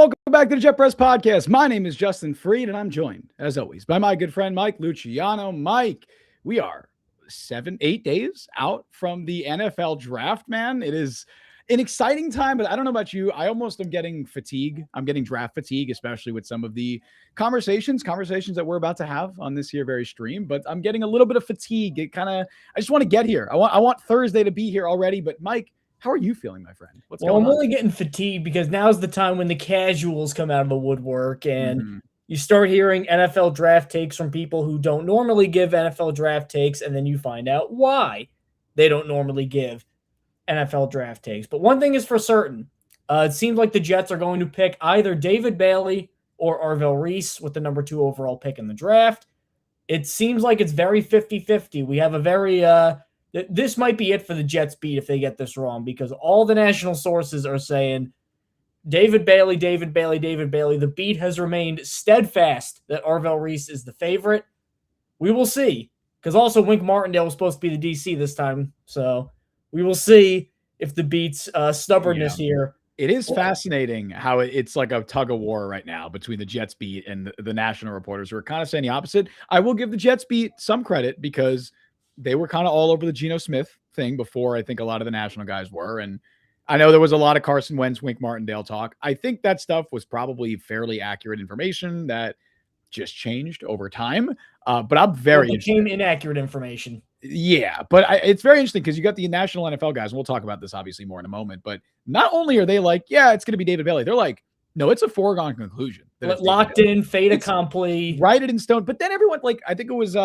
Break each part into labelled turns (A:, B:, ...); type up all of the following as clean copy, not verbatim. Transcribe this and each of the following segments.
A: welcome back to the Jet Press Podcast. My name is Justin Fried, and I'm joined, as always, by my good friend Mike Luciano. Mike, we are 8 days out from the NFL draft, man. It is an exciting time, but I don't know about you. I almost am getting fatigue. I'm getting draft fatigue, especially with some of the conversations that we're about to have on this here very stream. But I'm getting a little bit of fatigue. I just want to get here. I want Thursday to be here already. But Mike, how are you feeling, my friend?
B: What's going on? I'm only getting fatigued because now's the time when the casuals come out of the woodwork and you start hearing NFL draft takes from people who don't normally give NFL draft takes, and then you find out why they don't normally give NFL draft takes. But one thing is for certain. It seems like the Jets are going to pick either David Bailey or Arvell Reese with the number 2 overall pick in the draft. It seems like it's very 50-50. We have a very this might be it for the Jets beat if they get this wrong, because all the national sources are saying David Bailey, David Bailey, David Bailey. The beat has remained steadfast that Arvell Reese is the favorite. We will see, because also Wink Martindale was supposed to be the DC this time. So we will see if the beat's stubbornness here.
A: It is fascinating how it's like a tug of war right now between the Jets beat and the national reporters who are kind of saying the opposite. I will give the Jets beat some credit because they were kind of all over the Geno Smith thing before I think a lot of the national guys were. And I know there was a lot of Carson Wentz, Wink Martindale talk. I think that stuff was probably fairly accurate information that just changed over time. But I'm very
B: interested. Inaccurate information.
A: Yeah, but it's very interesting because you got the national NFL guys, and we'll talk about this obviously more in a moment. But not only are they like, yeah, it's going to be David Bailey, they're like, no, it's a foregone conclusion.
B: Locked in, fait accompli.
A: Write it in stone. But then everyone, like, I think it was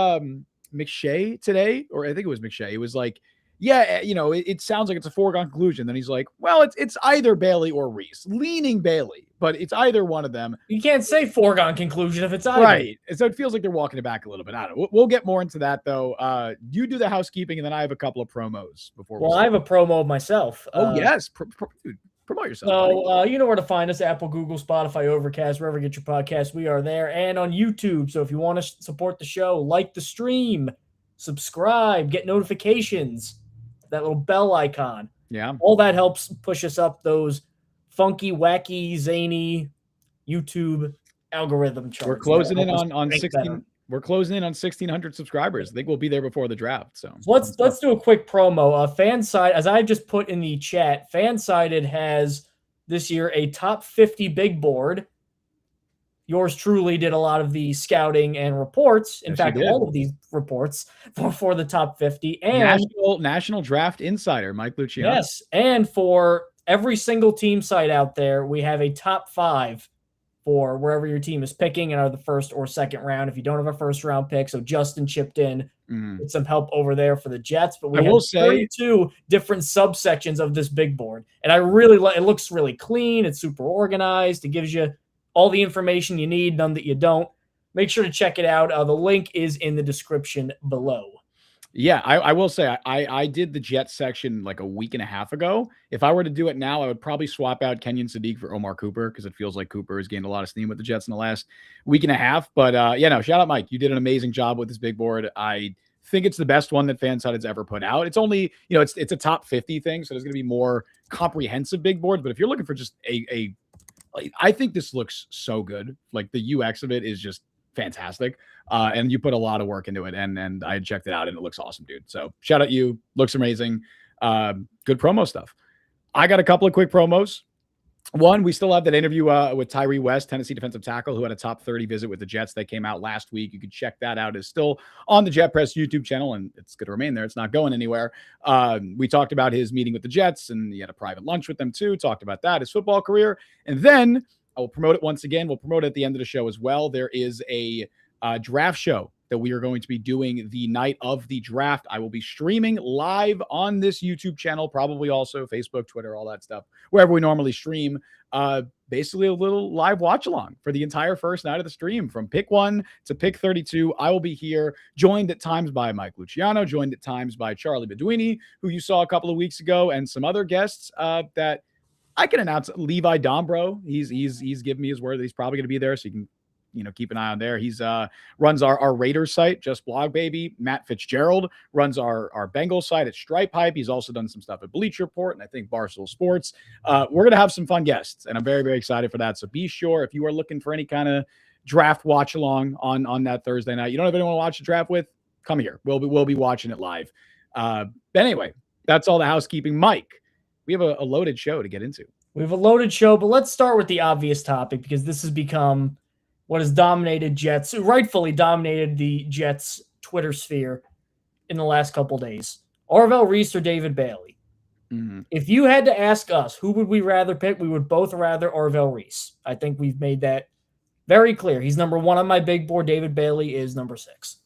A: McShay today, or I think it was McShay. It was like, yeah, it sounds like it's a foregone conclusion. Then he's like, well, it's either Bailey or Reese, leaning Bailey, but it's either one of them.
B: You can't say foregone conclusion if it's either.
A: Right. So it feels like they're walking it back a little bit. I don't know. We'll get more into that, though. You do the housekeeping, and then I have a couple of promos before.
B: Well, I have a promo myself.
A: Oh, yes. Dude, promote yourself.
B: So you know where to find us: Apple, Google, Spotify, Overcast, wherever you get your podcasts. We are there, and on YouTube. So if you want to support the show, like the stream, subscribe, get notifications, that little bell icon.
A: Yeah.
B: All that helps push us up those funky, wacky, zany YouTube algorithm charts.
A: We're closing in on 16. We're closing in on 1,600 subscribers. I think we'll be there before the draft. So
B: let's do a quick promo. Fanside, as I just put in the chat, Fansided has this year a top 50 big board. Yours truly did a lot of the scouting and reports. In fact, all of these reports for the top 50. And
A: National Draft Insider, Mike Luciano.
B: Yes, and for every single team site out there, we have a top 5 for wherever your team is picking and are the first or second round. If you don't have a first round pick, so Justin chipped in with some help over there for the Jets. But we have 32 different subsections of this big board. And I really like it. Looks really clean. It's super organized. It gives you all the information you need, none that you don't. Make sure to check it out. The link is in the description below.
A: Yeah, I will say I did the Jets section like a week and a half ago. If I were to do it now, I would probably swap out Kenyon Sadiq for Omar Cooper because it feels like Cooper has gained a lot of steam with the Jets in the last week and a half. But shout out Mike. You did an amazing job with this big board. I think it's the best one that Fanside has ever put out. It's only, it's a top 50 thing, so there's going to be more comprehensive big boards. But if you're looking for just I think this looks so good. Like the UX of it is just fantastic. And you put a lot of work into it, and I checked it out and it looks awesome, dude. So shout out you. Looks amazing. Good promo stuff. I got a couple of quick promos. One, we still have that interview with Tyree West, Tennessee defensive tackle, who had a top 30 visit with the Jets that came out last week. You can check that out. It's still on the Jet Press YouTube channel, and it's going to remain there. It's not going anywhere. We talked about his meeting with the Jets, and he had a private lunch with them too. Talked about that, his football career. And then I will promote it once again. We'll promote it at the end of the show as well. There is a draft show that we are going to be doing the night of the draft. I will be streaming live on this YouTube channel, probably also Facebook, Twitter, all that stuff, wherever we normally stream. Basically a little live watch along for the entire first night of the stream from pick 1 to pick 32. I will be here, joined at times by Mike Luciano, joined at times by Charlie Beduini, who you saw a couple of weeks ago, and some other guests that I can announce. Levi Dombro, he's given me his word that he's probably going to be there, so you can keep an eye on there. He's runs our Raiders site, Just Blog Baby. Matt Fitzgerald runs our Bengals site at Stripe Hype. He's also done some stuff at Bleacher Report and I think Barstool Sports. We're going to have some fun guests, and I'm very, very excited for that. So be sure, if you are looking for any kind of draft watch along on that Thursday night, you don't have anyone to watch the draft with, come here. We'll be watching it live. But anyway, that's all the housekeeping. Mike, we have a loaded show to get into.
B: We have a loaded show, but let's start with the obvious topic because this has become what has rightfully dominated the Jets Twitter sphere in the last couple days. Arvell Reese or David Bailey?
A: Mm-hmm.
B: If you had to ask us who would we rather pick, we would both rather Arvell Reese. I think we've made that very clear. He's number 1 on my big board. David Bailey is number 6.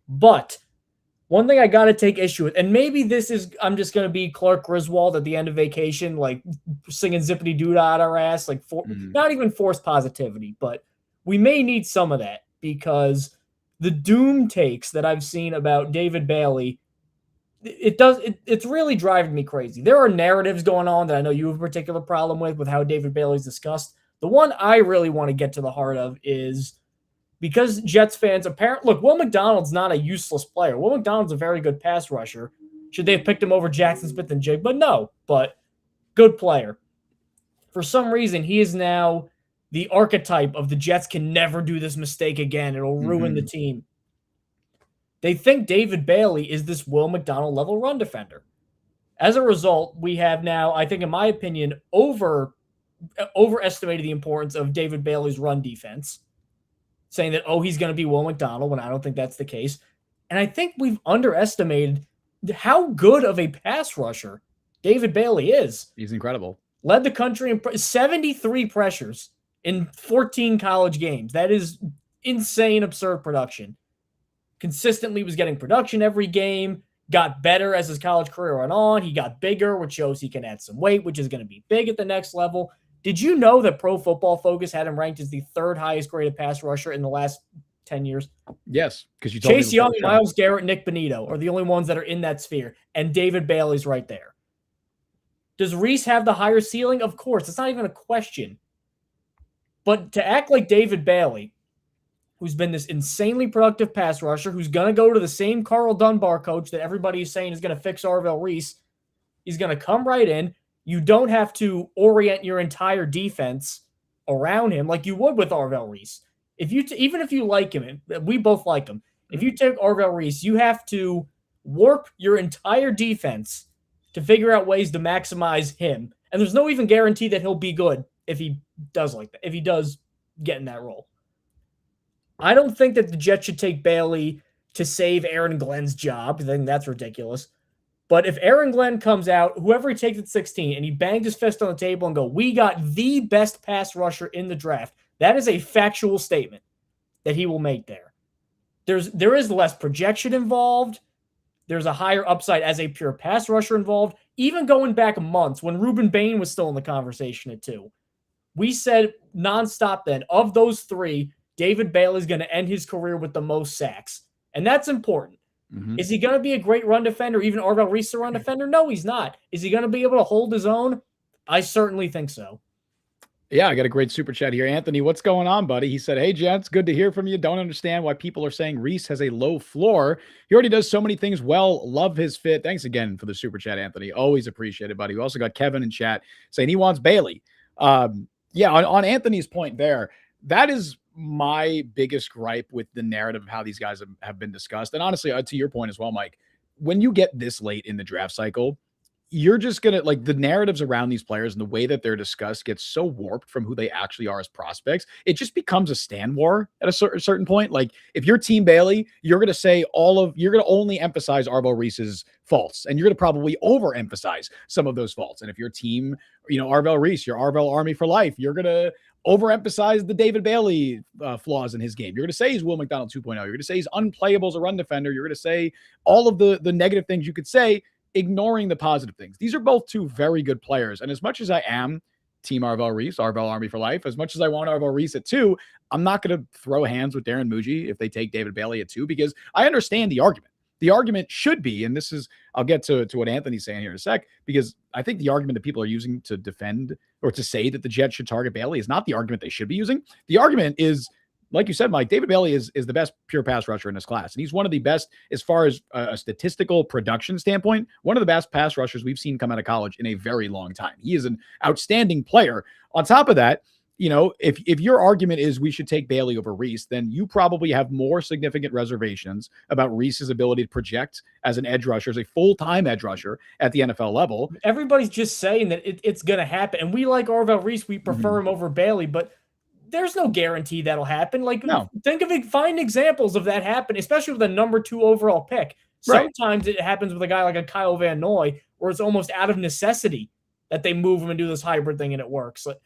B: But one thing I got to take issue with, and maybe I'm just going to be Clark Griswold at the end of vacation, like singing zippity doo dah at our ass, like not even forced positivity, but we may need some of that because the doom takes that I've seen about David Bailey, it's really driving me crazy. There are narratives going on that I know you have a particular problem with how David Bailey's discussed. The one I really want to get to the heart of is because Jets fans look, Will McDonald's not a useless player. Will McDonald's a very good pass rusher. Should they have picked him over Jackson Smith and Jig? But no, but good player. For some reason, he is now the archetype of the Jets can never do this mistake again. It'll ruin the team. They think David Bailey is this Will McDonald level run defender. As a result, we have now, I think in my opinion, overestimated the importance of David Bailey's run defense, saying that, he's going to be Will McDonald, when I don't think that's the case. And I think we've underestimated how good of a pass rusher David Bailey is.
A: He's incredible.
B: Led the country in 73 pressures in 14 college games. That is insane, absurd production. Consistently was getting production every game, got better as his college career went on. He got bigger, which shows he can add some weight, which is going to be big at the next level. Did you know that Pro Football Focus had him ranked as the 3rd highest graded pass rusher in the last 10 years?
A: Yes, because you told
B: Chase Young, Myles Garrett, Nick Bonito are the only ones that are in that sphere, and David Bailey's right there. Does Reese have the higher ceiling? Of course. It's not even a question. But to act like David Bailey, who's been this insanely productive pass rusher, who's going to go to the same Carl Dunbar coach that everybody is saying is going to fix Arvell Reese, he's going to come right in. You don't have to orient your entire defense around him like you would with Arvell Reese. Even if you like him, and we both like him, if you take Arvell Reese, you have to warp your entire defense to figure out ways to maximize him. And there's no even guarantee that he'll be good if he does like that, if he does get in that role. I don't think that the Jets should take Bailey to save Aaron Glenn's job. I think that's ridiculous. But if Aaron Glenn comes out, whoever he takes at 16, and he banged his fist on the table and go, we got the best pass rusher in the draft, that is a factual statement that he will make there. There is less projection involved. There's a higher upside as a pure pass rusher involved. Even going back months when Reuben Bain was still in the conversation at 2, we said nonstop then, of those 3, David Bailey's going to end his career with the most sacks. And that's important. Mm-hmm. Is he going to be a great run defender, even Arvell Reese a run defender? No, he's not. Is he going to be able to hold his own? I certainly think so.
A: Yeah, I got a great super chat here. Anthony, what's going on, buddy? He said, hey, gents, good to hear from you. Don't understand why people are saying Reese has a low floor. He already does so many things well. Love his fit. Thanks again for the super chat, Anthony. Always appreciate it, buddy. We also got Kevin in chat saying he wants Bailey. Yeah, on Anthony's point there, that is my biggest gripe with the narrative of how these guys have been discussed. And honestly, to your point as well, Mike, when you get this late in the draft cycle, you're just going to like the narratives around these players and the way that they're discussed gets so warped from who they actually are as prospects. It just becomes a stand war at a certain point. Like if you're Team Bailey, you're going to say you're going to only emphasize Arvell Reese's faults, and you're going to probably overemphasize some of those faults. And if you're Team, Arvell Reese, you're Arvell Army for life, you're going to overemphasize the David Bailey flaws in his game. You're going to say he's Will McDonald 2.0. You're going to say he's unplayable as a run defender. You're going to say all of the negative things you could say, ignoring the positive things. These are both 2 very good players. And as much as I am Team Arvell Reese, Arvell Army for life, as much as I want Arvell Reese at 2, I'm not going to throw hands with Darren Muji if they take David Bailey at 2, because I understand the argument. The argument should be, and this is, I'll get to what Anthony's saying here in a sec, because I think the argument that people are using to defend or to say that the Jets should target Bailey is not the argument they should be using. The argument is like you said, Mike, David Bailey is the best pure pass rusher in this class. And he's one of the best, as far as a statistical production standpoint, one of the best pass rushers we've seen come out of college in a very long time. He is an outstanding player. On top of that, if your argument is we should take Bailey over Reese, then you probably have more significant reservations about Reese's ability to project as an edge rusher, as a full-time edge rusher at the NFL level.
B: Everybody's just saying that it's going to happen. And we like Arvell Reese. We prefer him over Bailey, but there's no guarantee that'll happen. Like, think of it, find examples of that happen, especially with a number 2 overall pick. Sometimes it happens with a guy like a Kyle Van Noy, where it's almost out of necessity that they move him and do this hybrid thing and it works. Like,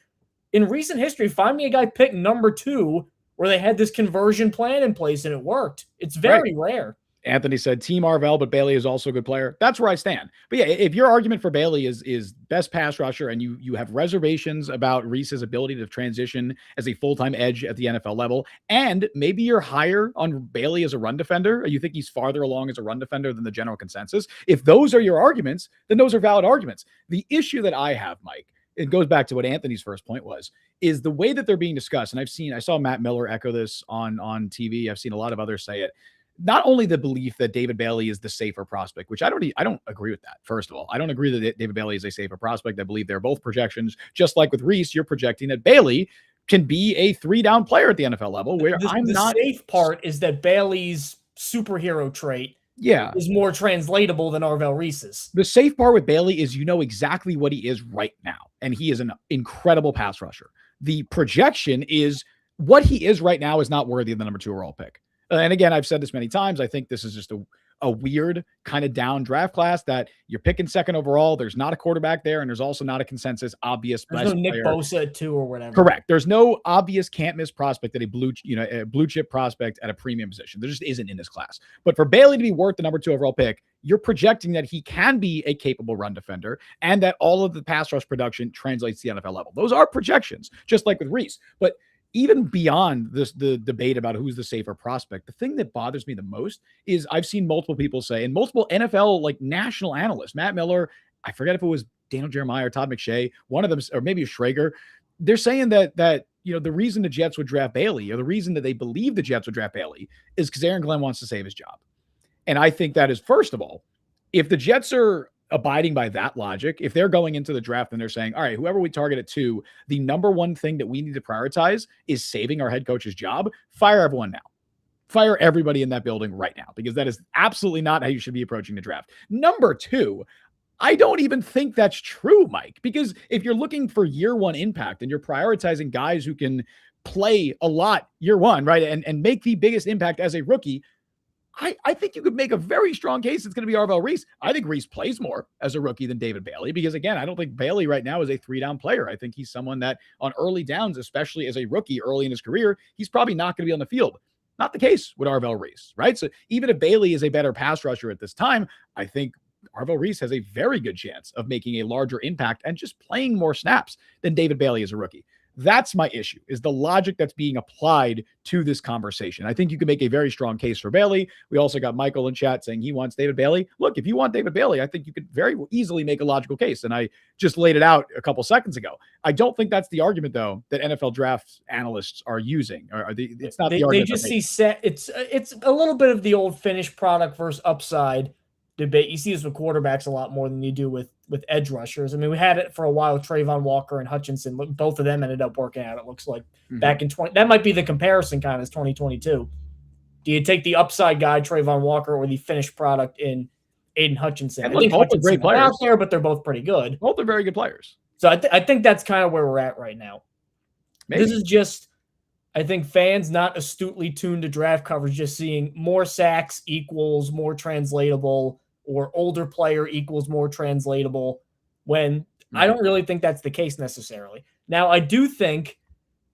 B: in recent history, find me a guy picked number 2 where they had this conversion plan in place and it worked. It's very rare.
A: Anthony said Team Arvell, but Bailey is also a good player. That's where I stand. But yeah, if your argument for Bailey is best pass rusher and you have reservations about Reese's ability to transition as a full-time edge at the NFL level, and maybe you're higher on Bailey as a run defender, or you think he's farther along as a run defender than the general consensus, if those are your arguments, then those are valid arguments. The issue that I have, Mike, it goes back to what Anthony's first point was, is the way that they're being discussed. And I saw Matt Miller echo this on TV. I've seen a lot of others say it. Not only the belief that David Bailey is the safer prospect, which I don't agree with that. First of all, I don't agree that David Bailey is a safer prospect. I believe they're both projections. Just like with Reese, you're projecting that Bailey can be a 3-down player at the NFL level, where
B: the safe part is that Bailey's superhero trait is more translatable than Arvell Reese's.
A: The safe part with Bailey is exactly what he is right now, and he is an incredible pass rusher. The projection is what he is right now is not worthy of the number 2 overall pick. And again, I've said this many times. I think this is just a weird kind of down draft class that you're picking 2nd overall. There's not a quarterback there, and there's also not a consensus obvious.
B: There's no Nick Bosa at 2 or whatever.
A: Correct. There's no obvious can't miss prospect at a blue chip prospect at a premium position. There just isn't in this class. But for Bailey to be worth the number 2 overall pick, you're projecting that he can be a capable run defender and that all of the pass rush production translates to the NFL level. Those are projections, just like with Reese. But even beyond the debate about who's the safer prospect, the thing that bothers me the most is I've seen multiple people say, and multiple NFL like national analysts, Matt Miller, I forget if it was Daniel Jeremiah or Todd McShay, one of them, or maybe Schrager, they're saying that the reason the Jets would draft Bailey, or the reason that they believe the Jets would draft Bailey, is because Aaron Glenn wants to save his job. And I think that is, first of all, if the Jets are abiding by that logic, if they're going into the draft and they're saying, all right, whoever we target at 2, the number 1 thing that we need to prioritize is saving our head coach's job, fire everyone now. Fire everybody in that building right now, because that is absolutely not how you should be approaching the draft. Number 2, I don't even think that's true, Mike, because if you're looking for year 1 impact and you're prioritizing guys who can play a lot year 1, right, and make the biggest impact as a rookie, I think you could make a very strong case it's going to be Arvell Reese. I think Reese plays more as a rookie than David Bailey because, again, I don't think Bailey right now is a 3-down player. I think he's someone that on early downs, especially as a rookie early in his career, he's probably not going to be on the field. Not the case with Arvell Reese, right? So even if Bailey is a better pass rusher at this time, I think Arvell Reese has a very good chance of making a larger impact and just playing more snaps than David Bailey as a rookie. That's my issue, is the logic that's being applied to this conversation. I think you can make a very strong case for Bailey. We also got Michael in chat saying he wants David Bailey. Look, if you want David Bailey, I think you could very easily make a logical case. And I just laid it out a couple seconds ago. I don't think that's the argument, though, that NFL draft analysts are using. It's not the argument.
B: They just see set. It's a little bit of the old finished product versus upside debate. You see this with quarterbacks a lot more than you do with edge rushers. I mean, we had it for a while, Trayvon Walker and Hutchinson. Both of them ended up working out, it looks like, back in 20. That might be the comparison kind of as 2022. Do you take the upside guy, Trayvon Walker, or the finished product in Aiden Hutchinson?
A: And look, both are great players
B: out there, but they're both pretty good.
A: Both are very good players.
B: So I think that's kind of where we're at right now. Maybe. This is just, I think, fans not astutely tuned to draft coverage, just seeing more sacks equals more translatable, or older player equals more translatable, when I don't really think that's the case necessarily. Now, I do think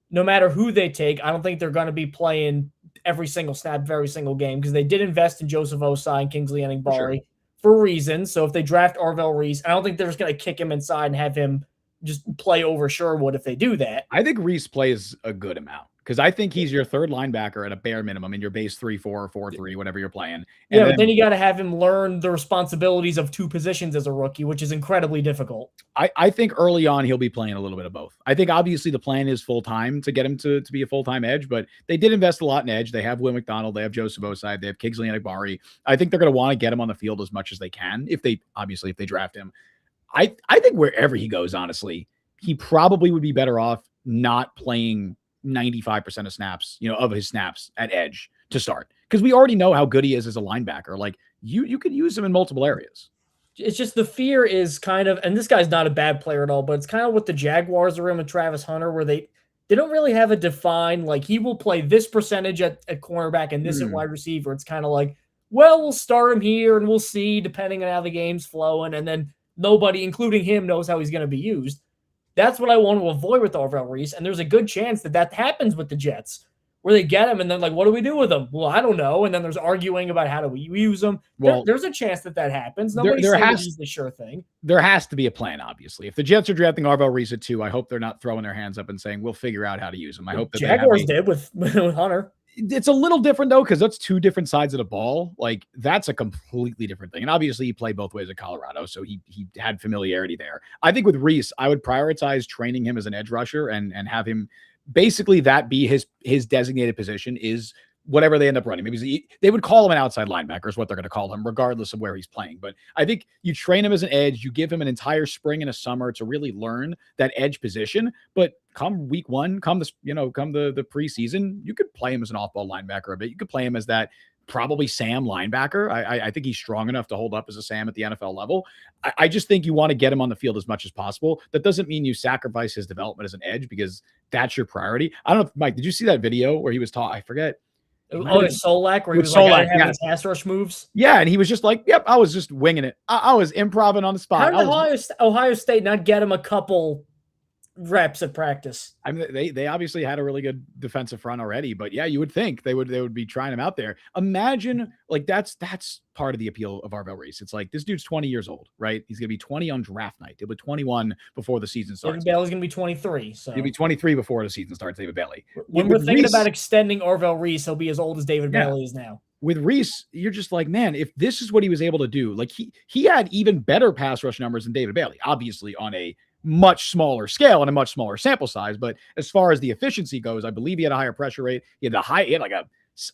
B: no matter who they take, I don't think they're going to be playing every single snap, every single game, because they did invest in Joseph Osai and Kingsley Eningbari for reasons. So if they draft Arvell Reese, I don't think they're just going to kick him inside and have him just play over Sherwood if they do that.
A: I think Reese plays a good amount. because I think he's your third linebacker at a bare minimum in your base 3-4 or 4-3, whatever you're playing.
B: And but then you got to have him learn the responsibilities of two positions as a rookie, which is incredibly difficult.
A: I think early on he'll be playing a little bit of both. I think obviously the plan is full-time to get him to be a full-time edge, but they did invest a lot in edge. They have Will McDonald, they have Joseph Osai, they have Kingsley Enagbari. I think they're going to want to get him on the field as much as they can if they draft him. I think wherever he goes, honestly, he probably would be better off not playing 95% of snaps, of his snaps at edge to start, because we already know how good he is as a linebacker. Like you could use him in multiple areas.
B: It's just the fear is kind of, and this guy's not a bad player at all, but it's kind of what the Jaguars are in with Travis Hunter, where they don't really have a defined, like, he will play this percentage at cornerback and this at wide receiver. It's kind of like, well, we'll start him here and we'll see depending on how the game's flowing. And then nobody, including him, knows how he's going to be used. That's what I want to avoid with Arvell Reese. And there's a good chance that happens with the Jets, where they get him and then, like, what do we do with him? Well, I don't know. And then there's arguing about how do we use him. Well, there's a chance that happens. Nobody's saying he's the sure thing.
A: There has to be a plan, obviously. If the Jets are drafting Arvell Reese at 2, I hope they're not throwing their hands up and saying, we'll figure out how to use him. I hope that
B: Jaguars did with Hunter.
A: It's a little different, though, because that's two different sides of the ball. Like, that's a completely different thing. And obviously, he played both ways at Colorado, so he had familiarity there. I think with Reese, I would prioritize training him as an edge rusher and have him basically that be his designated position is whatever they end up running. Maybe they would call him an outside linebacker is what they're going to call him, regardless of where he's playing. But I think you train him as an edge, you give him an entire spring and a summer to really learn that edge position. But come week 1, come the preseason, you could play him as an off-ball linebacker a bit. You could play him as that probably Sam linebacker. I think he's strong enough to hold up as a Sam at the NFL level. I just think you want to get him on the field as much as possible. That doesn't mean you sacrifice his development as an edge, because that's your priority. I don't know, Mike, did you see that video where he was taught? I forget.
B: Solak, where he was like, having pass rush moves.
A: Yeah, and he was just like, yep, I was just winging it. I was improvising on the spot.
B: How did Ohio State not get him a couple reps at practice?
A: I mean, they obviously had a really good defensive front already, but yeah, you would think they would be trying him out there. Imagine, like, that's part of the appeal of Arvell Reese. It's like, this dude's 20 years old, right? He's gonna be 20 on draft night. He'll be 21 before the season starts.
B: David Bailey's gonna be 23, so
A: he'll be 23 before the season starts. David Bailey.
B: When we're thinking about extending Arvell Reese, he'll be as old as David Bailey is now.
A: With Reese, you're just like, man, if this is what he was able to do, like he had even better pass rush numbers than David Bailey, obviously on a much smaller scale and a much smaller sample size. But as far as the efficiency goes, I believe he had a higher pressure rate. He had like a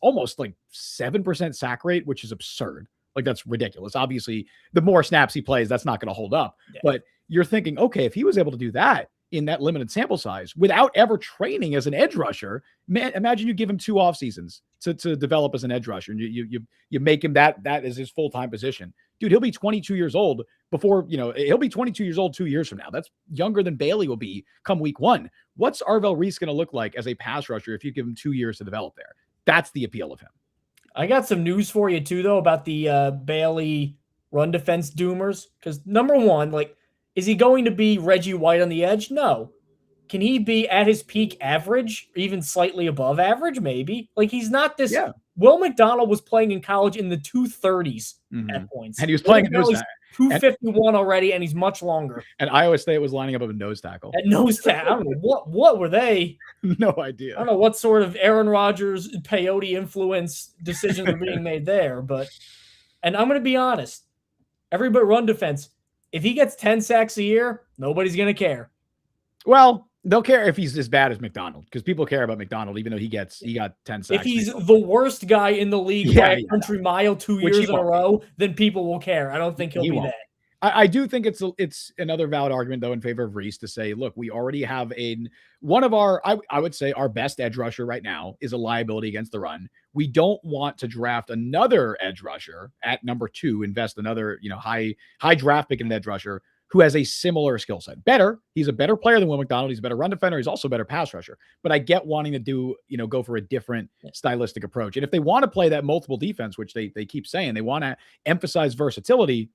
A: almost like 7% sack rate, which is absurd. Like, that's ridiculous. Obviously, the more snaps he plays, that's not going to hold up. Yeah. But you're thinking, okay, if he was able to do that in that limited sample size without ever training as an edge rusher, man, imagine you give him 2 off seasons to develop as an edge rusher, and you make him that is his full-time position. Dude, he'll be 22 years old before, he'll be 22 years old 2 years from now. That's younger than Bailey will be come week 1. What's Arvell Reese going to look like as a pass rusher if you give him 2 years to develop there? That's the appeal of him.
B: I got some news for you too, though, about the Bailey run defense doomers. Because number one, like, is he going to be Reggie White on the edge? No. Can he be at his peak average, even slightly above average? Maybe. Like, he's not this. Yeah. Will McDonald was playing in college in the 230s at points.
A: And he was playing at nose tackle.
B: 251 already, and he's much longer.
A: And Iowa State was lining up a nose tackle.
B: At nose tackle. I don't know. What were they?
A: No idea.
B: I don't know what sort of Aaron Rodgers, peyote influence decisions are being made there. And I'm going to be honest. Everybody run defense. If he gets 10 sacks a year, nobody's going to care.
A: Well, they'll care if he's as bad as McDonald, because people care about McDonald, even though he got 10 sacks.
B: If he's the worst guy in the league by a country mile 2 years in a row, then people will care. I don't think he'll be that.
A: I do think it's another valid argument, though, in favor of Reese to say, look, we already have one of our, I would say our best edge rusher right now is a liability against the run. We don't want to draft another edge rusher at number 2, invest another, high draft pick in an edge rusher who has a similar skill set. He's a better player than Will McDonald. He's a better run defender. He's also a better pass rusher. But I get wanting to go for a different stylistic approach. And if they want to play that multiple defense, which they keep saying, they want to emphasize versatility,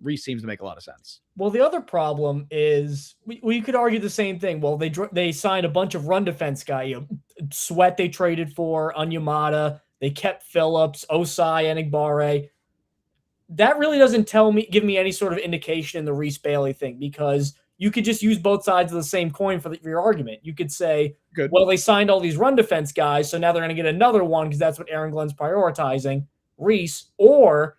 A: Reese seems to make a lot of sense.
B: Well, the other problem is we could argue the same thing. Well, they signed a bunch of run defense guy. Sweat they traded for, Onyemata. They kept Phillips, Osai, Enagbare. That really doesn't give me any sort of indication in the Reese Bailey thing, because you could just use both sides of the same coin for your argument. You could say,
A: Good.
B: well, they signed all these run defense guys, so now they're going to get another one because that's what Aaron Glenn's prioritizing, Reese, or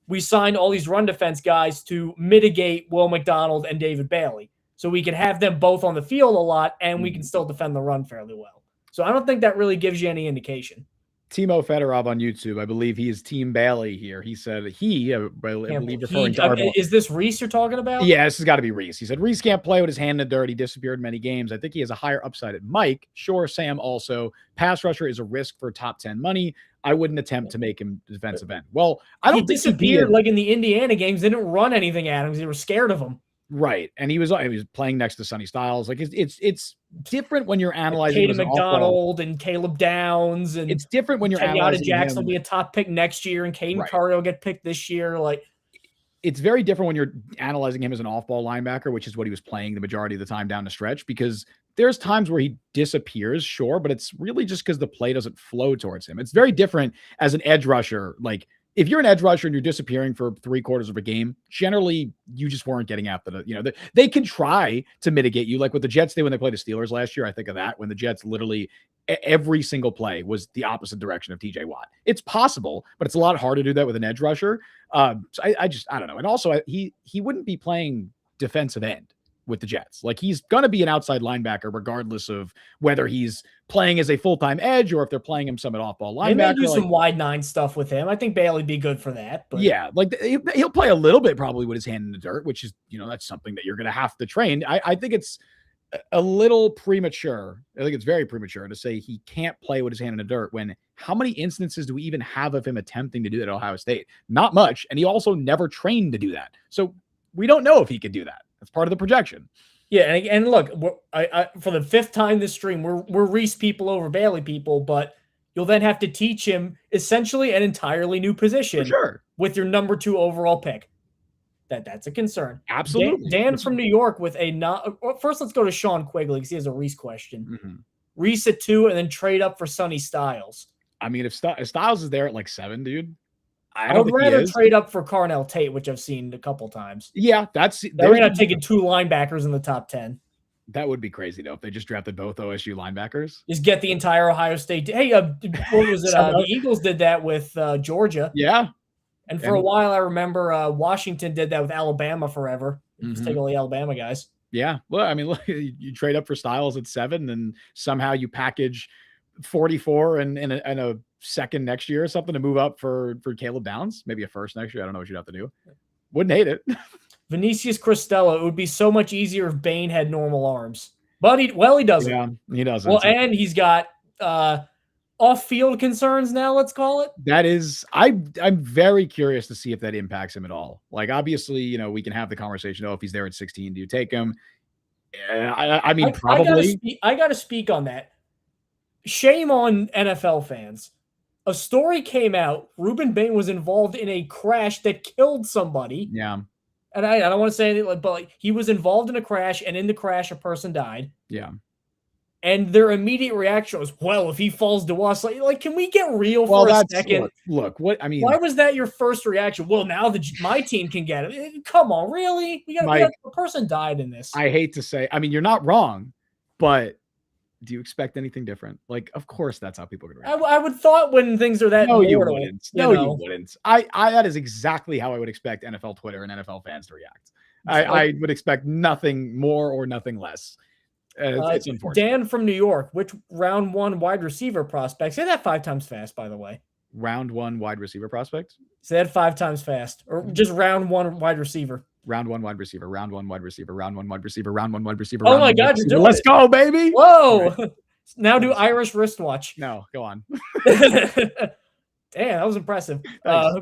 B: we signed all these run defense guys to mitigate Will McDonald and David Bailey. So we can have them both on the field a lot, and we can still defend the run fairly well. So I don't think that really gives you any indication.
A: Timo Fedorov on YouTube, I believe he is Team Bailey here. He said I believe referring to Arvell.
B: Is this Reese you're talking about?
A: Yeah, this has got to be Reese. He said Reese can't play with his hand in the dirt. He disappeared in many games. I think he has a higher upside at Mike. Sure, Sam also. Pass rusher is a risk for top 10 money. I wouldn't attempt to make him defensive end. Well, I don't think
B: he disappeared like in the Indiana games. They didn't run anything at him because they were scared of him.
A: Right, and he was playing next to Sonny Styles. Like it's different when you're analyzing
B: Caden McDonald and Caleb Downs, and
A: it's different when you're analyzing
B: Jackson
A: him.
B: will be a top pick next year, and Caden Curry will get picked this year. Like
A: it's very different when you're analyzing him as an off-ball linebacker, which is what he was playing the majority of the time down the stretch. Because there's times where he disappears, sure, but it's really just because the play doesn't flow towards him. It's very different as an edge rusher, like. If you're an edge rusher and you're disappearing for 3/4 of a game, generally you just weren't getting after they can try to mitigate you. Like what the Jets did when they played the Steelers last year. I think of that when the Jets literally every single play was the opposite direction of TJ Watt. It's possible, but it's a lot harder to do that with an edge rusher. So I don't know. And also he wouldn't be playing defensive end with the Jets. Like he's going to be an outside linebacker, regardless of whether he's playing as a full-time edge or if they're playing him some at off-ball linebacker.
B: They may do some wide 9 stuff with him. I think Bailey'd be good for that. But
A: yeah, like he'll play a little bit probably with his hand in the dirt, which is, that's something that you're going to have to train. I think it's a little premature. I think it's very premature to say he can't play with his hand in the dirt when how many instances do we even have of him attempting to do that at Ohio State? Not much. And he also never trained to do that. So we don't know if he could do that. That's part of the projection.
B: Yeah, and look, I for the 5th time this stream, we're Reese people over Bailey people, but you'll then have to teach him essentially an entirely new position with your number 2 overall pick. That's a concern.
A: Absolutely.
B: Dan from New York with first let's go to Sean Quigley because he has a Reese question.
A: Mm-hmm.
B: Reese at 2 and then trade up for Sonny Styles.
A: I mean, if Styles is there at like 7, dude.
B: I would rather trade up for Carnell Tate, which I've seen a couple times.
A: Yeah,
B: they're not taking 2 linebackers in the top 10.
A: That would be crazy though if they just drafted both OSU linebackers.
B: Just get the entire Ohio State. Hey, what was it? The Eagles did that with Georgia.
A: Yeah,
B: and for a while I remember Washington did that with Alabama forever. Just take all the Alabama guys.
A: Yeah, well, I mean, look, you trade up for Styles at 7, and somehow you package 44 and a second next year or something to move up for Caleb Downs, maybe a first next year. I don't know what you'd have to do. Wouldn't hate it.
B: Vinicius Cristello, it would be so much easier if Bain had normal arms, but he doesn't.
A: Yeah, he doesn't.
B: Well, and he's got off-field concerns now. Let's call it.
A: That is, I'm very curious to see if that impacts him at all. Like, obviously, we can have the conversation. Oh, if he's there at 16, do you take him? I mean, probably.
B: I got to speak on that. Shame on NFL fans. A story came out. Ruben Bain was involved in a crash that killed somebody.
A: Yeah.
B: And I don't want to say anything, but he was involved in a crash, and in the crash, a person died.
A: Yeah.
B: And their immediate reaction was, well, if he falls to us, like can we get real for a second?
A: Look, what I mean.
B: Why was that your first reaction? Well, now my team can get it. Come on, really? A person died in this.
A: I hate to say, I mean, you're not wrong, but do you expect anything different? Like, of course, that's how people are going to react.
B: I would thought when things are that.
A: No, you wouldn't. You wouldn't. That is exactly how I would expect NFL Twitter and NFL fans to react. I would expect nothing more or nothing less. It's unfortunate.
B: Dan from New York, which round 1 wide receiver prospect? Say that 5 times fast, by the way.
A: Round 1 wide receiver prospect?
B: Say that 5 times fast, or just round 1 wide receiver.
A: Round 1 wide receiver, round 1 wide receiber, round 1 wide receiver, round 1 wide receiver.
B: Oh my God, you're doing
A: Let's go, baby.
B: Whoa. Right. Now do Irish wristwatch.
A: No, go on.
B: Damn, that was impressive.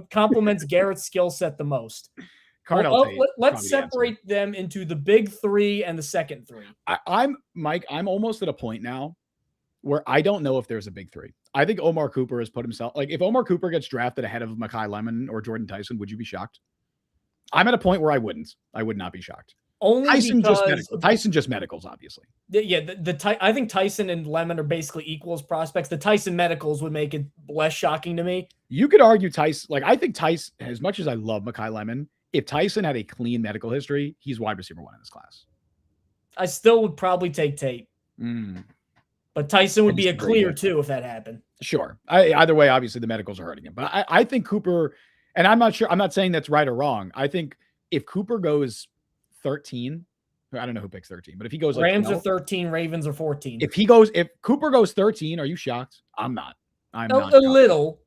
B: Compliments Garrett's skill set the most. Let's separate them into the big 3 and the second 3.
A: I'm almost at a point now where I don't know if there's a big 3. I think Omar Cooper has put himself, like if Omar Cooper gets drafted ahead of Mekhi Lemon or Jordan Tyson, would you be shocked? I'm at a point where I would not be shocked.
B: Only
A: Tyson just medicals, obviously.
B: Yeah, I think Tyson and Lemon are basically equals prospects. The Tyson medicals would make it less shocking to me.
A: You could argue Tyson, like I think Tyson, as much as I love Mekhi Lemon, if Tyson had a clean medical history, he's wide receiver 1 in this class.
B: I still would probably take Tate. But Tyson would be a clear too if that happened.
A: Sure. Either way, obviously the medicals are hurting him. But I think Cooper, and I'm not sure, I'm not saying that's right or wrong. I think if Cooper goes 13, I don't know who picks 13, but if he goes like
B: Rams 12, are 13, Ravens are 14.
A: If Cooper goes 13, are you shocked? I'm not. I'm not.
B: A little.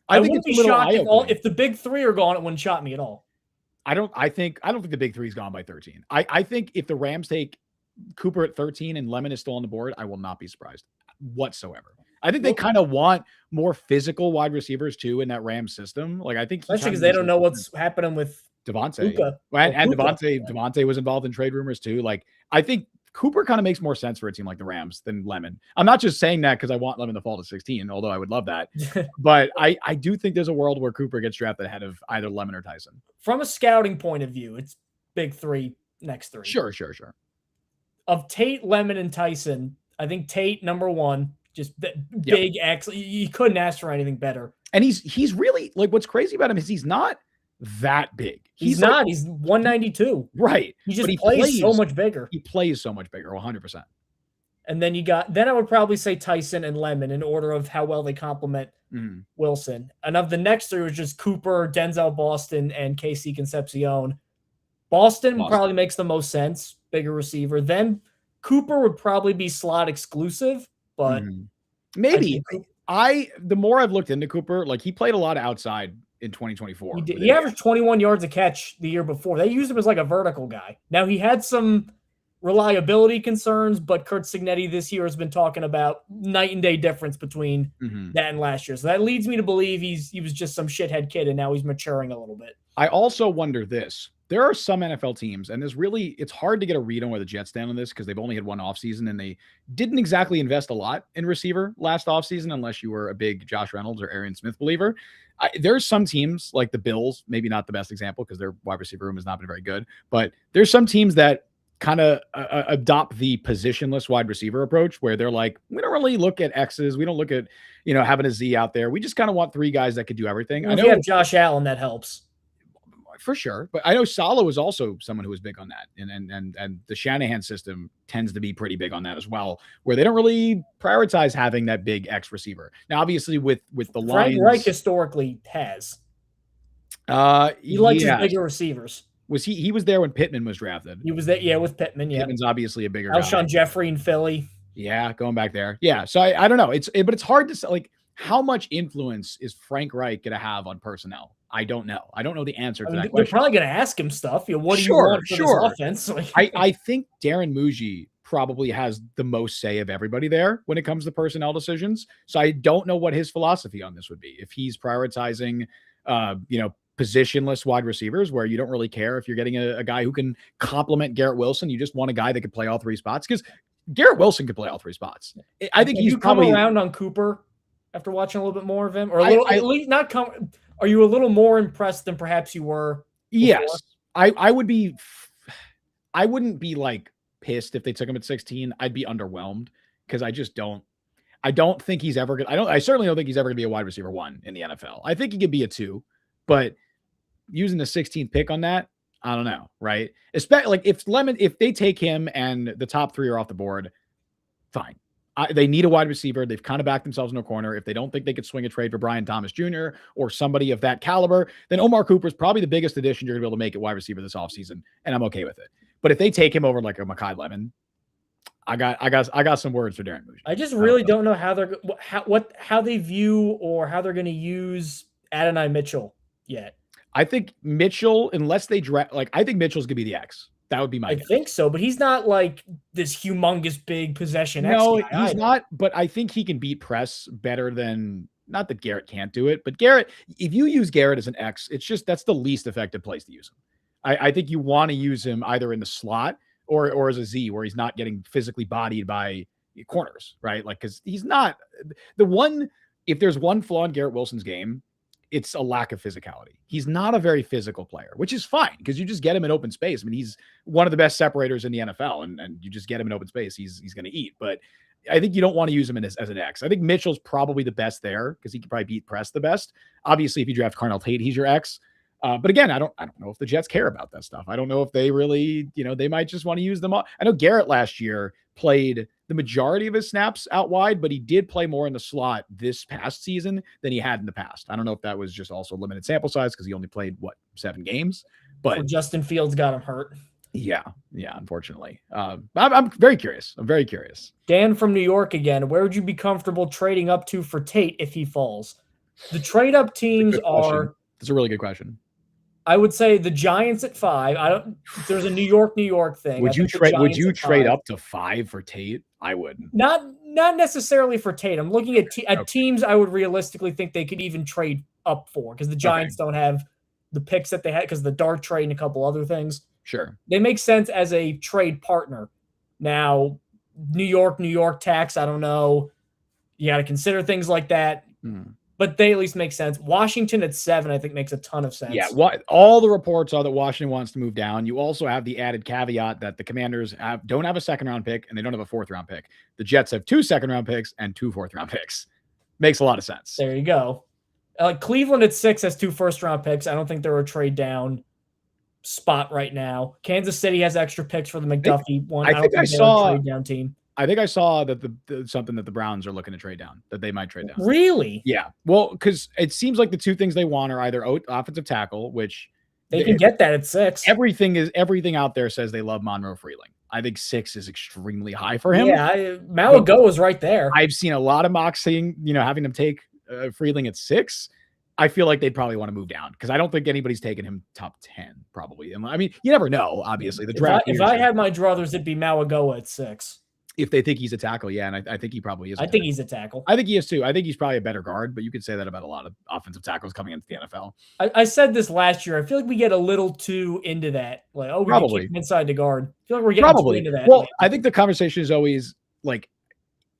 A: I think it's a little
B: shocked if the big three are gone, it wouldn't shock me at all.
A: I don't think the big three is gone by 13. I think if the Rams take Cooper at 13 and Lemon is still on the board, I will not be surprised whatsoever. I think they kind of want more physical wide receivers too in that Rams system. Like I think
B: especially because they don't know what's happening with
A: Devontae. And Devontae was involved in trade rumors too. Like I think Cooper kind of makes more sense for a team like the Rams than Lemon. I'm not just saying that because I want Lemon to fall to 16, although I would love that. But I do think there's a world where Cooper gets drafted ahead of either Lemon or Tyson.
B: From a scouting point of view, it's big three, next three.
A: Sure.
B: Of Tate, Lemon, and Tyson, I think Tate number one, just big X. You couldn't ask for anything better.
A: And he's really like what's crazy about him is he's not that big.
B: He's not. He's 192.
A: Right.
B: He just plays so much bigger.
A: He plays so much bigger, 100%.
B: And then I would probably say Tyson and Lemon in order of how well they complement Wilson. And of the next three was just Cooper, Denzel Boston, and KC Concepcion. Boston probably makes the most sense, bigger receiver. Then Cooper would probably be slot exclusive, but
A: maybe the more I've looked into Cooper, like he played a lot of outside in 2024.
B: He averaged 21 yards a catch the year before. They used him as like a vertical guy. Now he had some reliability concerns, but Kurt Signetti this year has been talking about night and day difference between that and last year. So that leads me to believe he was just some shithead kid and now he's maturing a little bit.
A: I also wonder this. There are some NFL teams, and it's hard to get a read on where the Jets stand on this because they've only had one offseason and they didn't exactly invest a lot in receiver last offseason unless you were a big Josh Reynolds or Arian Smith believer. There's some teams like the Bills, maybe not the best example because their wide receiver room has not been very good, but there's some teams that kind of adopt the positionless wide receiver approach where they're like, we don't really look at X's. We don't look at, having a Z out there. We just kind of want three guys that could do everything.
B: Well, I know you have Josh Allen, that helps.
A: For sure. But I know Saleh was also someone who was big on that. And the Shanahan system tends to be pretty big on that as well, where they don't really prioritize having that big X receiver. Now, obviously with the Lions.
B: Frank Reich historically has. He likes his bigger receivers.
A: Was he was there when Pittman was drafted?
B: He was there, with Pittman, yeah.
A: Pittman's obviously a bigger guy.
B: Alshon Jeffrey in Philly.
A: Yeah, going back there. Yeah, so I don't know. But it's hard to say, like, how much influence is Frank Reich going to have on personnel? I don't know. I don't know the answer to that question.
B: They're probably going to ask him stuff. What do you want for this offense?
A: I think Darren Muji probably has the most say of everybody there when it comes to personnel decisions. So I don't know what his philosophy on this would be. If he's prioritizing, positionless wide receivers where you don't really care if you're getting a guy who can complement Garrett Wilson. You just want a guy that can play all three spots because Garrett Wilson can play all three spots. I think he's
B: probably come around on Cooper after watching a little bit more of him, or at least not come. Are you a little more impressed than perhaps you were before?
A: Yes, I would be. I wouldn't be like pissed if they took him at 16. I'd be underwhelmed because I just don't. I don't think he's ever gonna. I certainly don't think he's ever gonna be a wide receiver 1 in the NFL. I think he could be a 2, but using the 16th pick on that, I don't know, right? Especially like if they take him and the top 3 are off the board, fine. They need a wide receiver. They've kind of backed themselves in a corner. If they don't think they could swing a trade for Brian Thomas Jr. or somebody of that caliber, then Omar Cooper is probably the biggest addition you're going to be able to make at wide receiver this offseason, and I'm okay with it. But if they take him over like a Mekhi Lemon, I got some words for Darren Muji.
B: I just really don't know how they view or how they're going to use Adonai Mitchell yet.
A: I think Mitchell, unless they draft, I think Mitchell's going to be the X. That would be my guess.
B: I think so, but he's not like this humongous big possession.
A: No, he's not, but I think he can beat press better than, not that Garrett can't do it, but Garrett, if you use Garrett as an X, it's just, that's the least effective place to use him. I think you want to use him either in the slot or as a Z where he's not getting physically bodied by corners, right? Like, cause he's not if there's one flaw in Garrett Wilson's game, it's a lack of physicality. He's not a very physical player, which is fine because you just get him in open space. I mean, he's one of the best separators in the NFL, and you just get him in open space. He's going to eat. But I think you don't want to use him as an X. I think Mitchell's probably the best there because he can probably beat press the best. Obviously, if you draft Carnell Tate, he's your X. But again, I don't know if the Jets care about that stuff. I don't know if they really, they might just want to use them all. I know Garrett last year played the majority of his snaps out wide, but he did play more in the slot this past season than he had in the past. I don't know if that was just also limited sample size because he only played 7 games, but
B: Justin Fields got him hurt.
A: Yeah, unfortunately. I'm very curious.
B: Dan from New York again. Where would you be comfortable trading up to for Tate if he falls? The trade up teams are.
A: That's a really good question.
B: I would say the Giants at 5. There's a New York thing.
A: Would you trade up to 5 for Tate? I wouldn't.
B: Not necessarily for Tate. I'm looking at teams I would realistically think they could even trade up for, because the Giants don't have the picks that they had because the Dart trade and a couple other things.
A: Sure.
B: They make sense as a trade partner. Now, New York tax, I don't know. You got to consider things like that. But they at least make sense. Washington at 7, I think, makes a ton of sense.
A: Yeah, all the reports are that Washington wants to move down. You also have the added caveat that the Commanders don't have a second-round pick and they don't have a fourth-round pick. The Jets have 2 second-round picks and 2 fourth-round picks. Makes a lot of sense.
B: There you go. Cleveland at 6 has 2 first-round picks. I don't think they're a trade-down spot right now. Kansas City has extra picks for the McDuffie one. I think I saw a trade-down team.
A: I think I saw that something that the Browns are looking to trade down, that they might trade down.
B: Really?
A: Yeah. Well, because it seems like the 2 things they want are either offensive tackle, which
B: they can get that at 6.
A: Everything out there says they love Monroe Freeling. I think 6 is extremely high for him.
B: Yeah, Malago is right there.
A: I've seen a lot of mocks saying, having them take Freeling at 6. I feel like they'd probably want to move down because I don't think anybody's taken him top 10, probably. I mean, you never know, obviously. The draft.
B: If I had my druthers, it'd be Malagoa at 6.
A: If they think he's a tackle, yeah, and I think he probably is.
B: I think he's a tackle.
A: I think he is too. I think he's probably a better guard, but you could say that about a lot of offensive tackles coming into the NFL.
B: I said this last year. I feel like we get a little too into that. Like, we can keep him inside the guard. I feel like we're getting too into that.
A: Well, I think the conversation is always like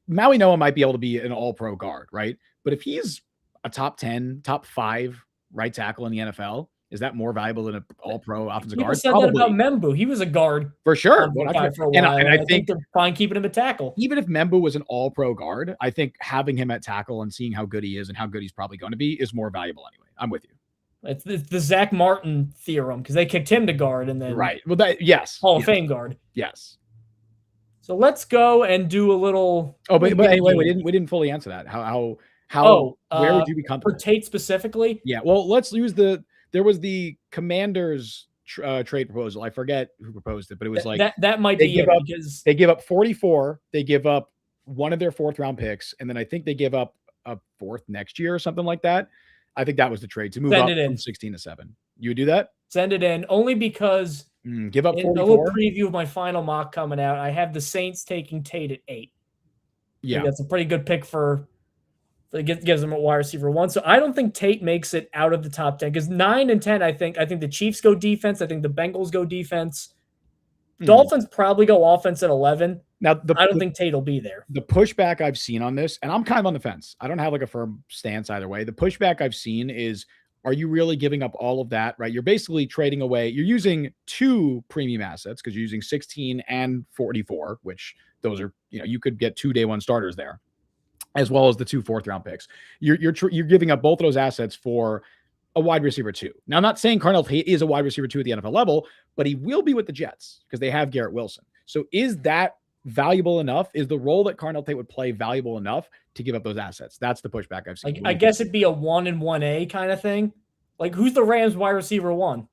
A: Maui Noah might be able to be an all-pro guard, right? But if he's a top 10, top 5 right tackle in the NFL, is that more valuable than an all-pro offensive guard?
B: Said that about Membu. He was a guard
A: for sure.
B: For a while, and I think they're fine keeping him a tackle.
A: Even if Membu was an all-pro guard, I think having him at tackle and seeing how good he is and how good he's probably going to be is more valuable anyway. I'm with you.
B: It's the Zach Martin theorem because they kicked him to guard and then
A: Well, Hall
B: of Fame guard.
A: Yes.
B: So let's go and do a little.
A: Oh, but anyway, we didn't fully answer that. Where would you be comfortable
B: for Tate specifically?
A: Yeah. Well, let's use there was the Commanders trade proposal. I forget who proposed it, but it was
B: that might be
A: because they give up 44. They give up one of their 4th-round picks, and then I think they give up a 4th next year or something like that. I think that was the trade to move up from 16 to 7. You would do that?
B: Send it in only because
A: give up 44.
B: A little preview of my final mock coming out. I have the Saints taking Tate at 8.
A: Yeah,
B: that's a pretty good pick for. It gives them a wide receiver 1. So I don't think Tate makes it out of the top 10 because 9 and 10, I think the Chiefs go defense. I think the Bengals go defense. Dolphins probably go offense at 11. Now, I don't think Tate will be there.
A: The pushback I've seen on this, and I'm kind of on the fence. I don't have like a firm stance either way. The pushback I've seen is, are you really giving up all of that, right? You're basically trading away. You're using 2 premium assets because you're using 16 and 44, which those are, you could get 2 day 1 starters there, as well as the 2 4th-round picks. You're giving up both of those assets for a wide receiver 2. Now, I'm not saying Carnell Tate is a wide receiver 2 at the NFL level, but he will be with the Jets because they have Garrett Wilson. So is that valuable enough? Is the role that Carnell Tate would play valuable enough to give up those assets? That's the pushback I've seen.
B: I guess it'd be a 1 and 1A kind of thing. Like, who's the Rams wide receiver 1?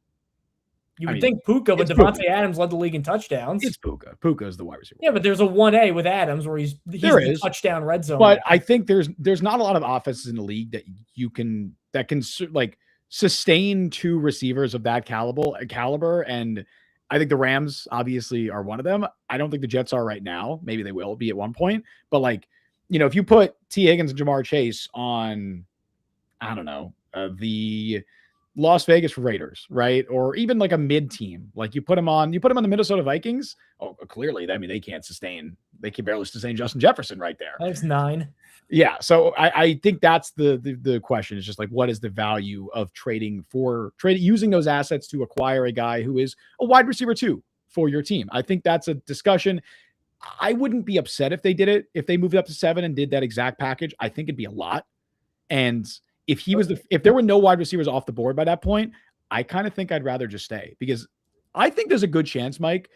B: You would think Puka, but Devontae Adams led the league in touchdowns.
A: It's Puka. Puka is the wide receiver.
B: Yeah, but there's a 1A with Adams where he's the touchdown red zone.
A: But I think there's not a lot of offenses in the league that can like sustain 2 receivers of that caliber. And I think the Rams obviously are one of them. I don't think the Jets are right now. Maybe they will be at one point. But if you put T. Higgins and Jamar Chase on, I don't know, the Las Vegas Raiders, right? Or even like a mid team. Like you put them on the Minnesota Vikings. Oh, clearly, they can barely sustain Justin Jefferson right there.
B: That's 9.
A: Yeah. So I think that's the question. Is just like, what is the value of using those assets to acquire a guy who is a wide receiver 2 for your team? I think that's a discussion. I wouldn't be upset if they did it, if they moved up to 7 and did that exact package. I think it'd be a lot. And if there were no wide receivers off the board by that point, I kind of think I'd rather just stay because I think there's a good chance, Mike,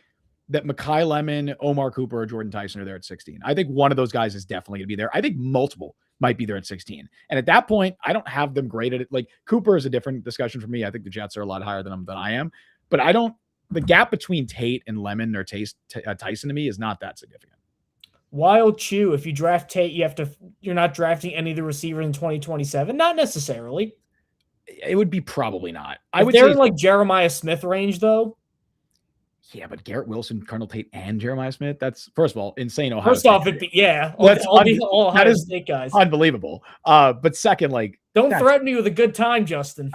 A: that Mekhi Lemon, Omar Cooper, or Jordan Tyson are there at 16. I think one of those guys is definitely going to be there. I think multiple might be there at 16. And at that point, I don't have them graded. Like Cooper is a different discussion for me. I think the Jets are a lot higher than I am. But the gap between Tate and Lemon or Tyson to me is not that significant.
B: Wild Chew, if you draft Tate, you're not drafting any of the receivers in 2027? Not necessarily.
A: It would be probably not.
B: I would say in like Jeremiah Smith range, though.
A: Yeah, but Garrett Wilson, Colonel Tate, and Jeremiah Smith, that's, first of all, insane.
B: Ohio State. Off, all Ohio State guys.
A: Unbelievable. But second, like,
B: don't threaten me with a good time, Justin.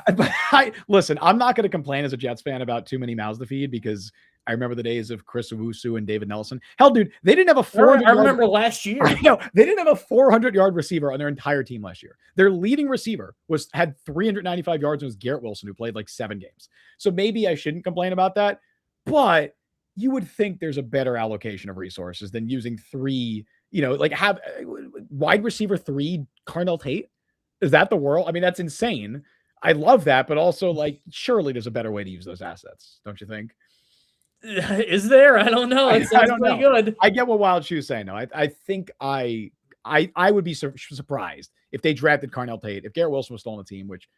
A: Listen, I'm not going to complain as a Jets fan about too many mouths to feed because I remember the days of Chris Owusu and David Nelson. Hell, dude, they didn't have a 400.
B: I remember last year.
A: No, they didn't have a 400-yard receiver on their entire team last year. Their leading receiver had 395 yards and was Garrett Wilson, who played like 7 games. So maybe I shouldn't complain about that. But you would think there's a better allocation of resources than using 3, like have wide receiver 3 Carnell Tate. Is that the world? I mean, that's insane. I love that, but also like surely there's a better way to use those assets, don't you think?
B: Is there? I don't know. It sounds pretty good.
A: I get what Wild Shoe's saying though. I think I would be surprised if they drafted Carnell Tate, if Garrett Wilson was still on the team, which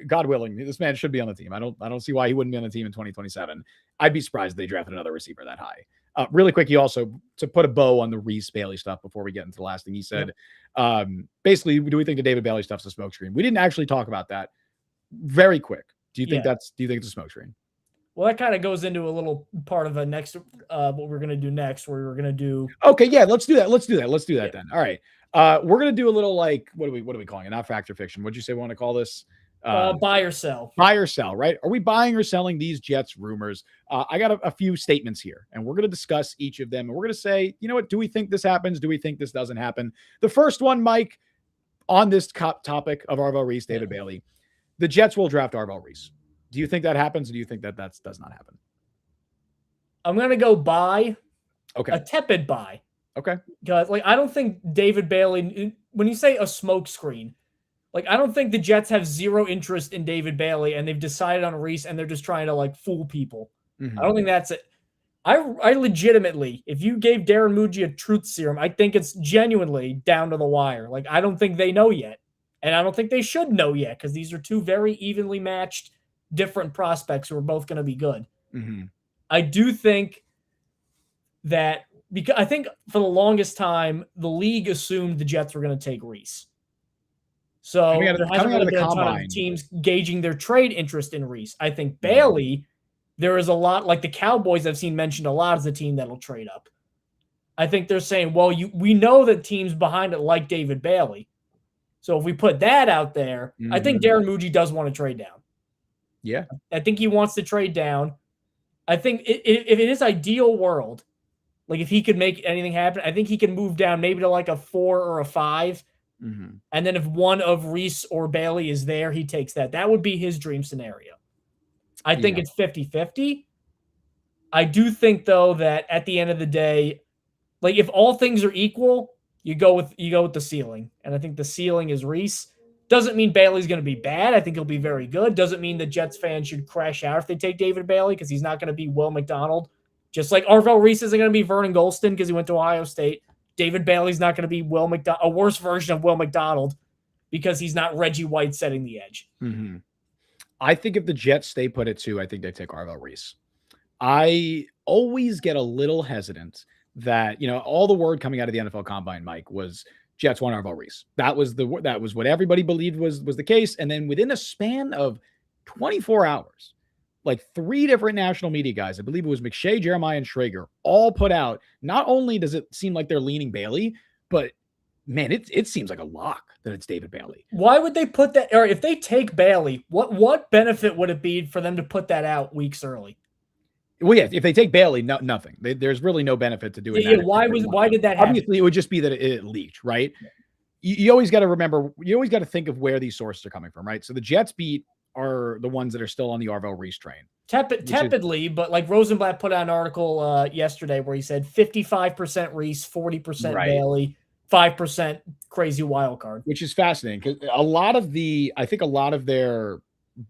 A: God willing, this man should be on the team. I don't see why he wouldn't be on the team in 2027. I'd be surprised if they drafted another receiver that high. Really quick, he also, to put a bow on the Reese Bailey stuff before we get into the last thing he said, basically, do we think the David Bailey stuff's a smokescreen? We didn't actually talk about that. Very quick. Do you think it's a smokescreen?
B: Well, that kind of goes into a little part of a next, what we're going to do next, where we're going to do.
A: Okay. Yeah. Let's do that. Then. All right. We're going to do a little, like, what are we calling it? Not fact or fiction. What'd you say we want to call this?
B: Buy or sell.
A: Buy or sell, right? Are we buying or selling these Jets rumors? I got a few statements here, and we're going to discuss each of them. And we're going to say, you know what? Do we think this happens? Do we think this doesn't happen? The first one, Mike, on this topic of Arvell Reese, David Bailey, the Jets will draft Arvell Reese. Do you think that happens? Or do you think that does not happen?
B: I'm going to go buy.
A: Okay.
B: A tepid buy.
A: Okay.
B: Because, like, I don't think David Bailey, when you say a smoke screen, like, I don't think the Jets have zero interest in David Bailey and they've decided on Reese and they're just trying to, like, fool people. Mm-hmm. I don't think that's it. I legitimately, if you gave Darren Muji a truth serum, I think it's genuinely down to the wire. Like, I don't think they know yet. And I don't think they should know yet because these are two very evenly matched different prospects who are both going to be good. Mm-hmm. I do think that, because I think for the longest time, the league assumed the Jets were going to take Reese. So there hasn't really been a ton of teams gauging their trade interest in Reese. I think Bailey, there is a lot, like the Cowboys I've seen mentioned a lot as a team that'll trade up. I think they're saying, well, we know that teams behind it like David Bailey. So if we put that out there, I think Darren Muji does want to trade down.
A: Yeah.
B: I think he wants to trade down. I think if in his ideal world, like if he could make anything happen, I think he can move down maybe to like a 4 or a 5. Mm-hmm. And then if one of Reese or Bailey is there, he takes that. That would be his dream scenario. I think it's 50-50. I do think, though, that at the end of the day, like if all things are equal, you go with the ceiling. And I think the ceiling is Reese. Doesn't mean Bailey's going to be bad. I think he'll be very good. Doesn't mean the Jets fans should crash out if they take David Bailey because he's not going to be Will McDonald. Just like Arvell Reese isn't going to be Vernon Golston because he went to Ohio State. David Bailey's not going to be Will McDonald, a worse version of Will McDonald because he's not Reggie White setting the edge.
A: Mm-hmm. I think if the Jets stay put at 2, I think they take Arvell Reese. I always get a little hesitant that, all the word coming out of the NFL Combine, Mike, was Jets want Arvell Reese. That was what everybody believed was the case. And then within a span of 24 hours, like 3 different national media guys, I believe it was McShay, Jeremiah, and Schrager, all put out, not only does it seem like they're leaning Bailey, but man, it seems like a lock that it's David Bailey.
B: Why would they put that? Or if they take Bailey, what benefit would it be for them to put that out weeks early?
A: Well, yeah, if they take Bailey, nothing. There's really no benefit to doing that.
B: Why did that happen?
A: Obviously, it would just be that it leaked, right? Yeah. You always got to remember, you always got to think of where these sources are coming from, right? So the Jets beat are the ones that are still on the Arvell Reese train.
B: Tepidly, but like Rosenblatt put out an article yesterday where he said 55% Reese, 40% Bailey, 5% crazy wild card.
A: Which is fascinating because I think a lot of their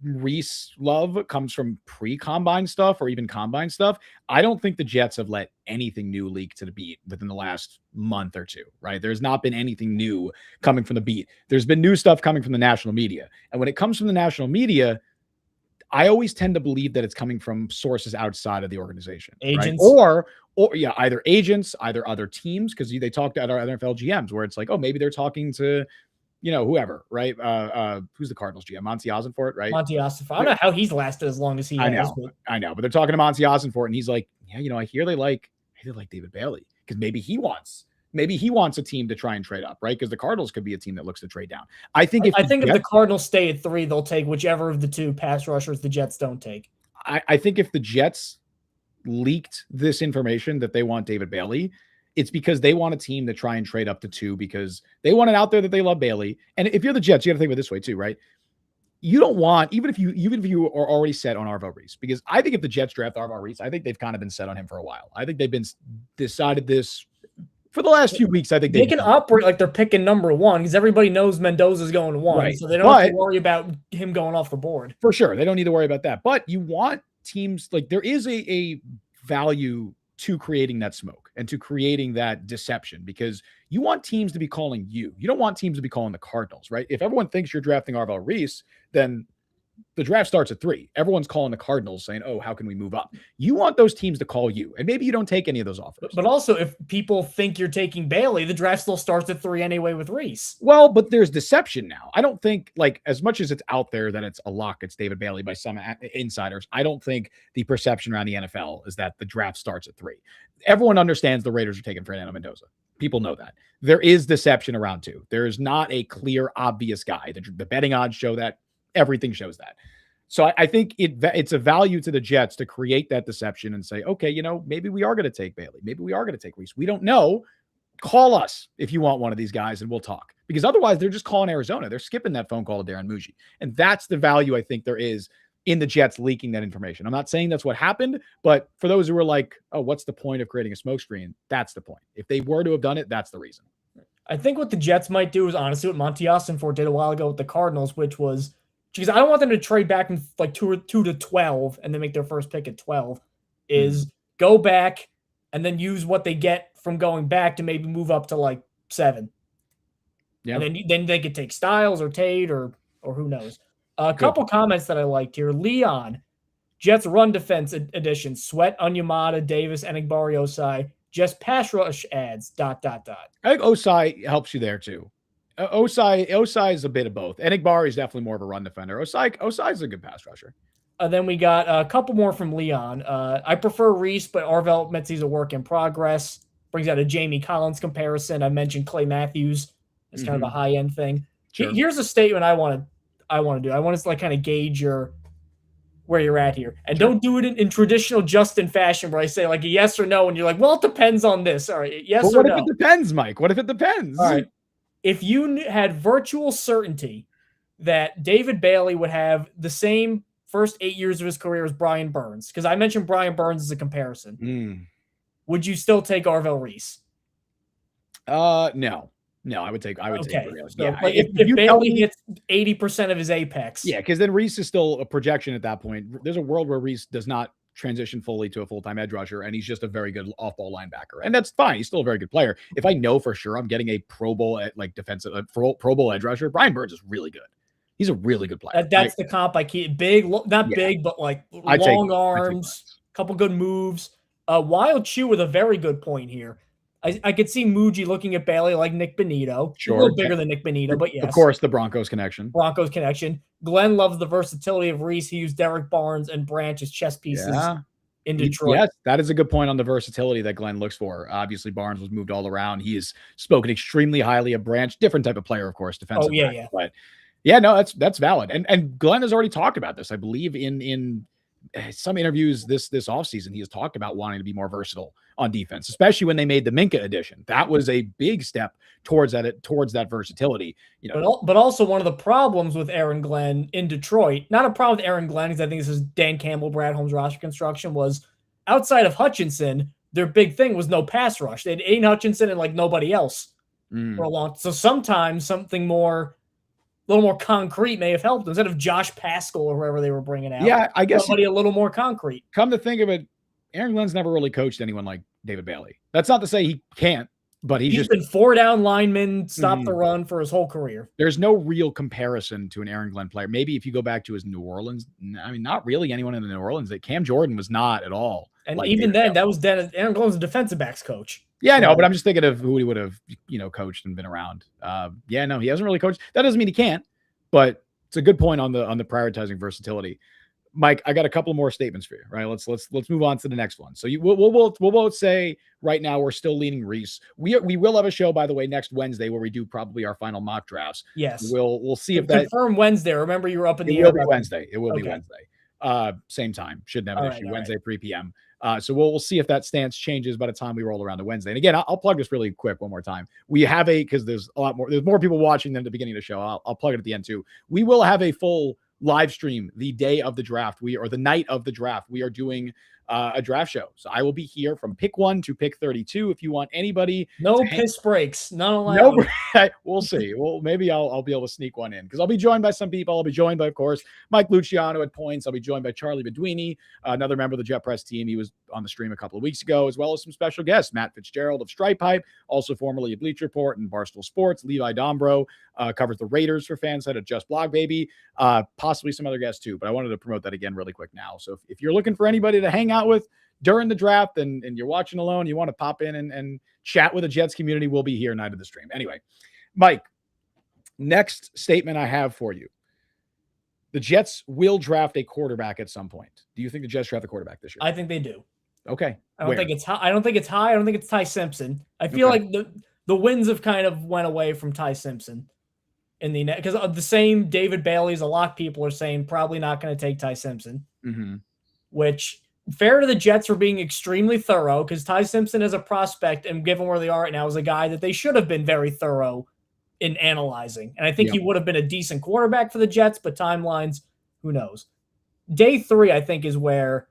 A: Reese love comes from pre-combine stuff or even combine stuff. I don't think the Jets have let anything new leak to the beat within the last month or two, right? There's not been anything new coming from the beat. There's been new stuff coming from the national media. And when it comes from the national media, I always tend to believe that it's coming from sources outside of the organization,
B: Agents.
A: right? Or yeah, either agents, either other teams, because they talk to other NFL GMs where it's like, oh, maybe they're talking to, whoever, right? Who's the Cardinals GM? Monty Ossenfort, right?
B: Monty Ossenfort. I don't know how he's lasted as long as he has.
A: I know, but they're talking to Monty Ossenfort, and he's like, yeah, I hear they like David Bailey because maybe he wants a team to try and trade up, right? Because the Cardinals could be a team that looks to trade down. I think if the
B: Cardinals stay at 3, they'll take whichever of the 2 pass rushers the Jets don't take.
A: I think if the Jets leaked this information that they want David Bailey, it's because they want a team to try and trade up to 2 because they want it out there that they love Bailey. And if you're the Jets, you got to think of it this way too, right? You don't want, even if you are already set on Arvell Reese, because I think if the Jets draft Arvell Reese, I think they've kind of been set on him for a while. I think they've been decided this for the last few weeks. I think
B: they can operate like they're picking number 1 because everybody knows Mendoza's going 1, right. So they don't have to worry about him going off the board.
A: For sure. They don't need to worry about that. But you want teams, like there is a value to creating that smoke and to creating that deception because you want teams to be calling you. You don't want teams to be calling the Cardinals, right? If everyone thinks you're drafting Arvell Reese, then the draft starts at 3. Everyone's calling the Cardinals saying, oh, how can we move up? You want those teams to call you. And maybe you don't take any of those offers.
B: But also if people think you're taking Bailey, the draft still starts at 3 anyway with Reese.
A: Well, but there's deception now. I don't think like as much as it's out there that it's a lock, it's David Bailey by some insiders. I don't think the perception around the NFL is that the draft starts at 3. Everyone understands the Raiders are taking Fernando Mendoza. People know that. There is deception around 2. There is not a clear, obvious guy. The betting odds show that. Everything shows that. So I think it's a value to the Jets to create that deception and say, okay, maybe we are going to take Bailey. Maybe we are going to take Reese. We don't know. Call us if you want one of these guys and we'll talk. Because otherwise they're just calling Arizona. They're skipping that phone call to Darren Muji. And that's the value I think there is in the Jets leaking that information. I'm not saying that's what happened, but for those who were like, oh, what's the point of creating a smokescreen? That's the point. If they were to have done it, that's the reason.
B: I think what the Jets might do is honestly what Monty Ossenfort did a while ago with the Cardinals, which was because I don't want them to trade back in like 2 to 12 and then make their first pick at 12 is go back and then use what they get from going back to maybe move up to like 7. Yeah. And then they could take Styles or Tate or who knows. A couple comments that I liked here. Leon, Jets run defense edition, Sweat, Onyemata, Davis, Enagbari, Osai, just pass rush ads, ... I
A: think Osai helps you there too. Osai is a bit of both. Enagbari is definitely more of a run defender. Osai is a good pass rusher.
B: Then we got a couple more from Leon. I prefer Reese, but Arvell admits he's a work in progress. Brings out a Jamie Collins comparison. I mentioned Clay Matthews as kind of a high-end thing. Sure. Here's a statement I want to do. I want to like kind of gauge where you're at here. And don't do it in traditional Justin fashion where I say like a yes or no and you're like, well, it depends on this. All right, yes or no.
A: What if it depends, Mike? What if it depends?
B: All right. If you had virtual certainty that David Bailey would have the same first 8 years of his career as Brian Burns, because I mentioned Brian Burns as a comparison, would you still take Arvell Reese?
A: No, I would take Reese.
B: So, yeah, if Bailey hits 80% of his apex.
A: Yeah, because then Reese is still a projection at that point. There's a world where Reese does not transition fully to a full-time edge rusher, and he's just a very good off-ball linebacker, and that's fine. He's still a very good player. If I know for sure I'm getting a Pro Bowl defensive Pro Bowl edge rusher, Brian Burns is really good. He's a really good player.
B: That's the comp I keep. Big, not big, but like long arms, couple good moves. Wild Chew with a very good point here. I could see Muji looking at Bailey like Nick Bonito.
A: Sure.
B: A little bigger than Nick Bonito, but yes.
A: Of course, the Broncos connection.
B: Glenn loves the versatility of Reese. He used Derek Barnes and Branch as chess pieces in Detroit.
A: Yes, that is a good point on the versatility that Glenn looks for. Obviously, Barnes was moved all around. He has spoken extremely highly of Branch. Different type of player, of course, defensive.
B: Oh, yeah.
A: But yeah, no, that's valid. And Glenn has already talked about this. I believe in some interviews this offseason, he has talked about wanting to be more versatile on defense, especially when they made the Minka addition. That was a big step towards that versatility.
B: But also one of the problems with Aaron Glenn in Detroit, not a problem with Aaron Glenn, because I think this is Dan Campbell, Brad Holmes roster construction, was outside of Hutchinson, their big thing was no pass rush. They had Aiden Hutchinson and like nobody else for a long. So sometimes something more little more concrete may have helped instead of Josh Pascal or whoever they were bringing out.
A: Yeah, I guess
B: somebody a little more concrete.
A: Come to think of it, Aaron Glenn's never really coached anyone like David Bailey. That's not to say he can't, but he's just
B: been 4 down lineman, stop the run for his whole career.
A: There's no real comparison to an Aaron Glenn player. Maybe if you go back to his New Orleans, I mean, not really anyone in the New Orleans. That Cam Jordan was not at all.
B: And like even David then, Bailey. That was Aaron Glenn was a defensive backs coach.
A: Yeah, I know, but I'm just thinking of who he would have, coached and been around. Yeah, no, he hasn't really coached. That doesn't mean he can't, but it's a good point on the prioritizing versatility. Mike, I got a couple more statements for you. Right, let's move on to the next one. So we'll both say right now we're still leaning Reese. We will have a show, by the way, next Wednesday where we do probably our final mock drafts.
B: Yes,
A: we'll see if that
B: confirm Wednesday. Remember, you were up in the
A: air. It will be Wednesday. It will be Wednesday. Same time. Shouldn't have an issue. Wednesday, 3 p.m. So we'll see if that stance changes by the time we roll around to Wednesday. And again, I'll plug this really quick one more time. We have because there's more people watching than at the beginning of the show. I'll plug it at the end too. We will have a full live stream the day of the draft. Or the night of the draft. We are doing a draft show. So I will be here from pick 1 to pick 32. If you want anybody,
B: no piss breaks, none allowed.
A: No, we'll see. Well, maybe I'll be able to sneak one in because I'll be joined by some people. I'll be joined by, of course, Mike Luciano at points. I'll be joined by Charlie Beduini, another member of the Jet Press team. He was on the stream a couple of weeks ago, as well as some special guests, Matt Fitzgerald of Stripe Pipe, also formerly of Bleacher Report and Barstool Sports. Levi Dombro covers the Raiders for Fanside at Just Blog Baby, possibly some other guests too. But I wanted to promote that again really quick now. So if you're looking for anybody to hang out with during the draft and you're watching alone, you want to pop in and chat with the Jets community, we'll be here night of the stream. Anyway, Mike, next statement I have for you. The Jets will draft a quarterback at some point. Do you think the Jets draft a quarterback this year?
B: I think they do.
A: Okay.
B: I don't think it's high. I don't think it's Ty Simpson. I feel like the winds have kind of went away from Ty Simpson in the net because the same David Bailey's a lot of people are saying probably not going to take Ty Simpson, which fair to the Jets for being extremely thorough because Ty Simpson as a prospect and given where they are right now is a guy that they should have been very thorough in analyzing. And I think he would have been a decent quarterback for the Jets, but timelines, who knows? Day 3, I think, is where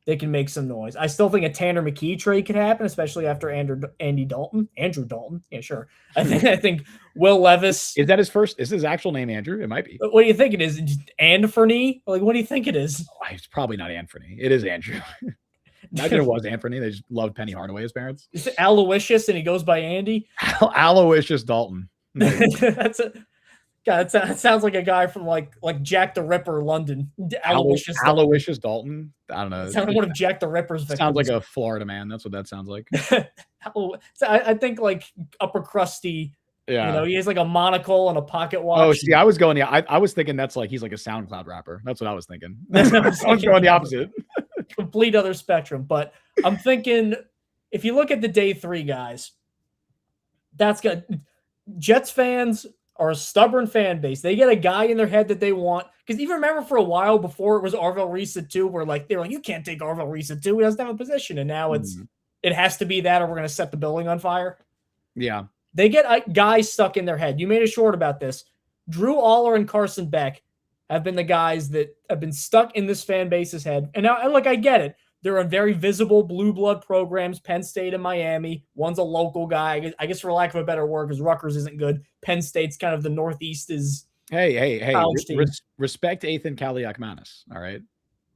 B: they can make some noise. I still think a Tanner McKee trade could happen, especially after Andrew Dalton. Yeah, sure. I think Will Levis.
A: Is that his first? Is his actual name Andrew? It might be.
B: What do you think it is? Anthony? Like, what do you think it is?
A: Oh, it's probably not Anthony. It is Andrew. Imagine it was Anthony. They just loved Penny Hardaway, his parents.
B: Is it Aloysius and he goes by Andy?
A: Aloysius Dalton.
B: That's a God. That sounds like a guy from like Jack the Ripper, London.
A: Aloysius Dalton. I don't know.
B: Sounds like one of Jack the Ripper's victims.
A: Sounds like a Florida man. That's what that sounds like.
B: So I think like upper crusty. Yeah, he has like a monocle and a pocket watch.
A: Oh, see, I was going. I was thinking that's like he's like a SoundCloud rapper. That's what I was thinking. I was going the opposite.
B: Complete other spectrum. But I'm thinking if you look at the day 3 guys, that's good. Jets fans are a stubborn fan base. They get a guy in their head that they want. Because even remember for a while before it was Arvell Reese at 2, where they were like, you can't take Arvell Reese at 2. He doesn't have a position. And now it has to be that or we're going to set the building on fire.
A: Yeah.
B: They get guys stuck in their head. You made a short about this. Drew Aller and Carson Beck have been the guys that have been stuck in this fan base's head. And now, look, I get it. They're in very visible blue blood programs, Penn State and Miami. One's a local guy. I guess for lack of a better word, because Rutgers isn't good. Penn State's kind of the Northeast is.
A: Hey. Respect Ethan Kaliakmanis, all right?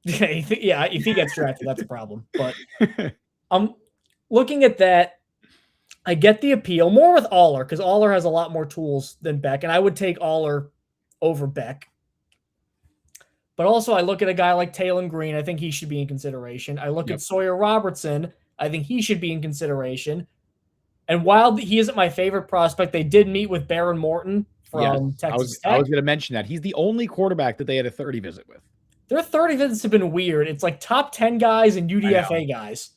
B: Yeah, if he gets drafted, that's a problem. But I'm looking at that. I get the appeal more with Aller because Aller has a lot more tools than Beck, and I would take Aller over Beck. But also, I look at a guy like Taylon Green. I think he should be in consideration. I look at Sawyer Robertson. I think he should be in consideration. And while he isn't my favorite prospect, they did meet with Baron Morton from Texas Tech.
A: I was going to mention that. He's the only quarterback that they had a 30 visit with.
B: Their 30 visits have been weird. It's like top 10 guys and UDFA guys.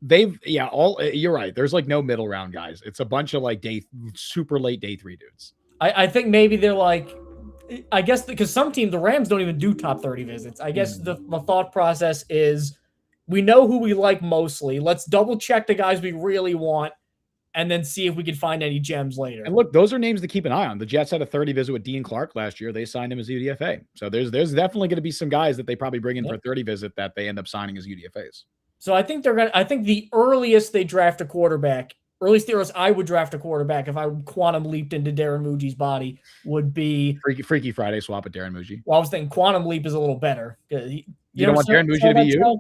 A: You're right. There's like no middle round guys. It's a bunch of like super late day 3 dudes.
B: I think maybe they're like, I guess because some teams, the Rams don't even do top 30 visits. I guess the thought process is we know who we like mostly. Let's double check the guys we really want and then see if we can find any gems later.
A: And look, those are names to keep an eye on. The Jets had a 30 visit with Dean Clark last year. They signed him as UDFA. So there's definitely going to be some guys that they probably bring in for a 30 visit that they end up signing as UDFAs.
B: So I think the earliest they draft a quarterback or at least the earliest I would draft a quarterback if I quantum leaped into Darren Muji's body would be
A: Freaky Friday swap with Darren Muji.
B: Well, I was thinking quantum leap is a little better.
A: You don't want Darren Muji to be you?
B: Show?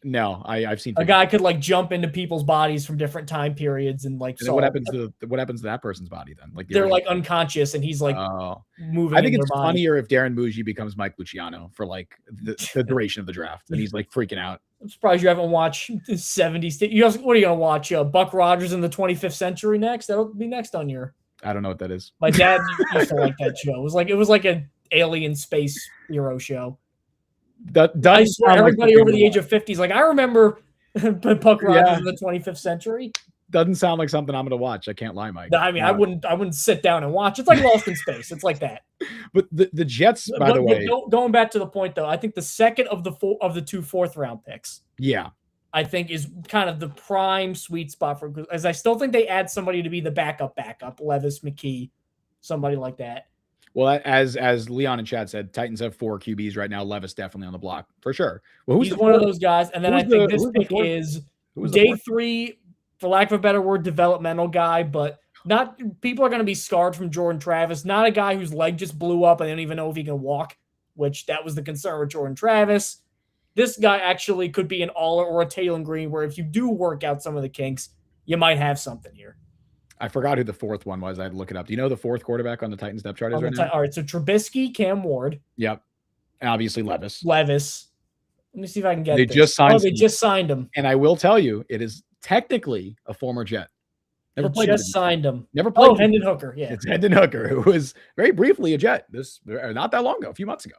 A: No, I've seen
B: a guy could like jump into people's bodies from different time periods and like.
A: And then what happens to that person's body then? Like
B: they're like unconscious and he's like moving.
A: I think it's funnier if Darren Muji becomes Mike Luciano for like the duration of the draft and he's like freaking out.
B: I'm surprised you haven't watched the 70s. What are you gonna watch? Buck Rogers in the 25th Century next? That'll be next on your.
A: I don't know what that is.
B: My dad used to like that show. It was like an alien space hero show. I swear everybody over the age of 50 is like, I remember Buck Rogers in the 25th Century.
A: Doesn't sound like something I'm going to watch. I can't lie, Mike.
B: No, I mean, I wouldn't sit down and watch. It's like Lost in Space. It's like that.
A: But the Jets, by the way,
B: going back to the point though, I think the second of the two fourth-round picks, I think is kind of the prime sweet spot for, as I still think they add somebody to be the backup, Levis, McKee, somebody like that.
A: Well, as Leon and Chad said, Titans have 4 QBs right now. Levis definitely on the block for sure. Well,
B: he's one of those guys, and then I think this pick is day 3, for lack of a better word, developmental guy, but not people are going to be scarred from Jordan Travis. Not a guy whose leg just blew up and they don't even know if he can walk, which that was the concern with Jordan Travis. This guy actually could be an Aller or a Taylor Green, where if you do work out some of the kinks, you might have something here.
A: I forgot who the fourth one was. I had to look it up. Do you know the fourth quarterback on the Titans depth chart is right now?
B: All right, so Trubisky, Cam Ward.
A: Yep. And obviously Levis.
B: Let me see if I can get
A: They just
B: signed him.
A: And I will tell you, it is technically a former Jet.
B: Never played just signed him.
A: Never played.
B: Oh, Hendon Hooker. Yeah.
A: It's Hendon Hooker, who was very briefly a Jet not that long ago, a few months ago.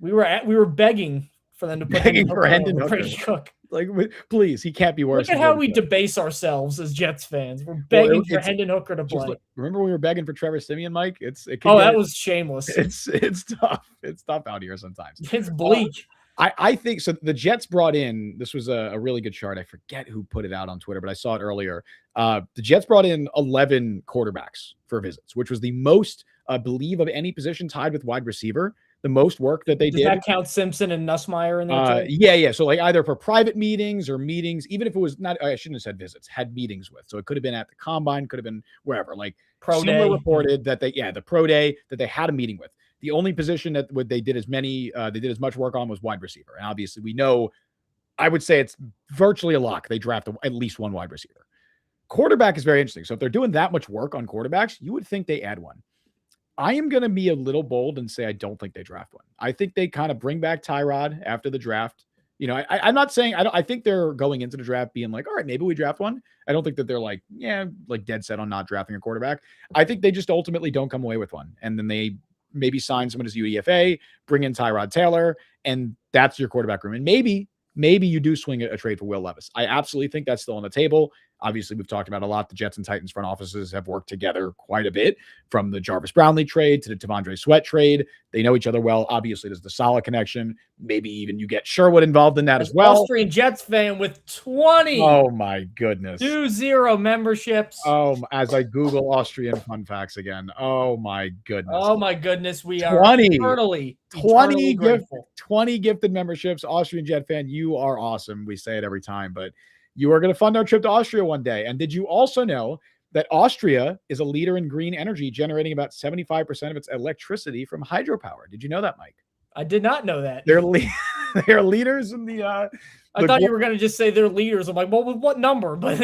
B: We were begging for them to put
A: Hendon Hooker. Like, please, he can't be worse.
B: Look at how we debase ourselves as Jets fans. We're begging for Hendon Hooker to play.
A: Remember when we were begging for Trevor Siemian, Mike?
B: That was shameless.
A: It's tough. It's tough out here sometimes.
B: It's bleak.
A: I think so. The Jets brought in, this was a really good chart. I forget who put it out on Twitter, but I saw it earlier. The Jets brought in 11 quarterbacks for visits, which was the most, I believe, of any position, tied with wide receiver. The most work that they did.
B: Does that count Simpson and Nussmeier in there too?
A: Yeah. So like either for private meetings or meetings, even if it was not, I shouldn't have said visits, had meetings with. So it could have been at the combine, could have been wherever. Like
B: pro day
A: reported that the pro day that they had a meeting with. The only position that they did as much work on was wide receiver. And obviously we know, I would say it's virtually a lock. They draft at least one wide receiver. Quarterback is very interesting. So if they're doing that much work on quarterbacks, you would think they add one. I am going to be a little bold and say I don't think they draft one. I think they kind of bring back Tyrod after the draft. You know, I'm not saying I think they're going into the draft being like, all right, maybe we draft one. I don't think that they're like dead set on not drafting a quarterback. I think they just ultimately don't come away with one. And then they maybe sign someone as UDFA, bring in Tyrod Taylor, and that's your quarterback room. And maybe you do swing a trade for Will Levis. I absolutely think that's still on the table. Obviously, we've talked about a lot. The Jets and Titans front offices have worked together quite a bit, from the Jarvis Brownlee trade to the T'Vondre Sweat trade. They know each other well. Obviously, there's the solid connection. Maybe even you get Sherwood involved in that as well.
B: Austrian Jets fan with 20.
A: Oh, my goodness.
B: 20 memberships.
A: As I Google Austrian fun facts again. Oh, my goodness.
B: Oh, my goodness. We are eternally
A: 20
B: grateful.
A: 20 gifted memberships. Austrian Jet fan, you are awesome. We say it every time, but you are going to fund our trip to Austria one day. And did you also know that Austria is a leader in green energy, generating about 75% of its electricity from hydropower? Did you know that, Mike?
B: I did not know that.
A: They're leaders in the.
B: I thought you were going to just say they're leaders. I'm like, well, with what number? But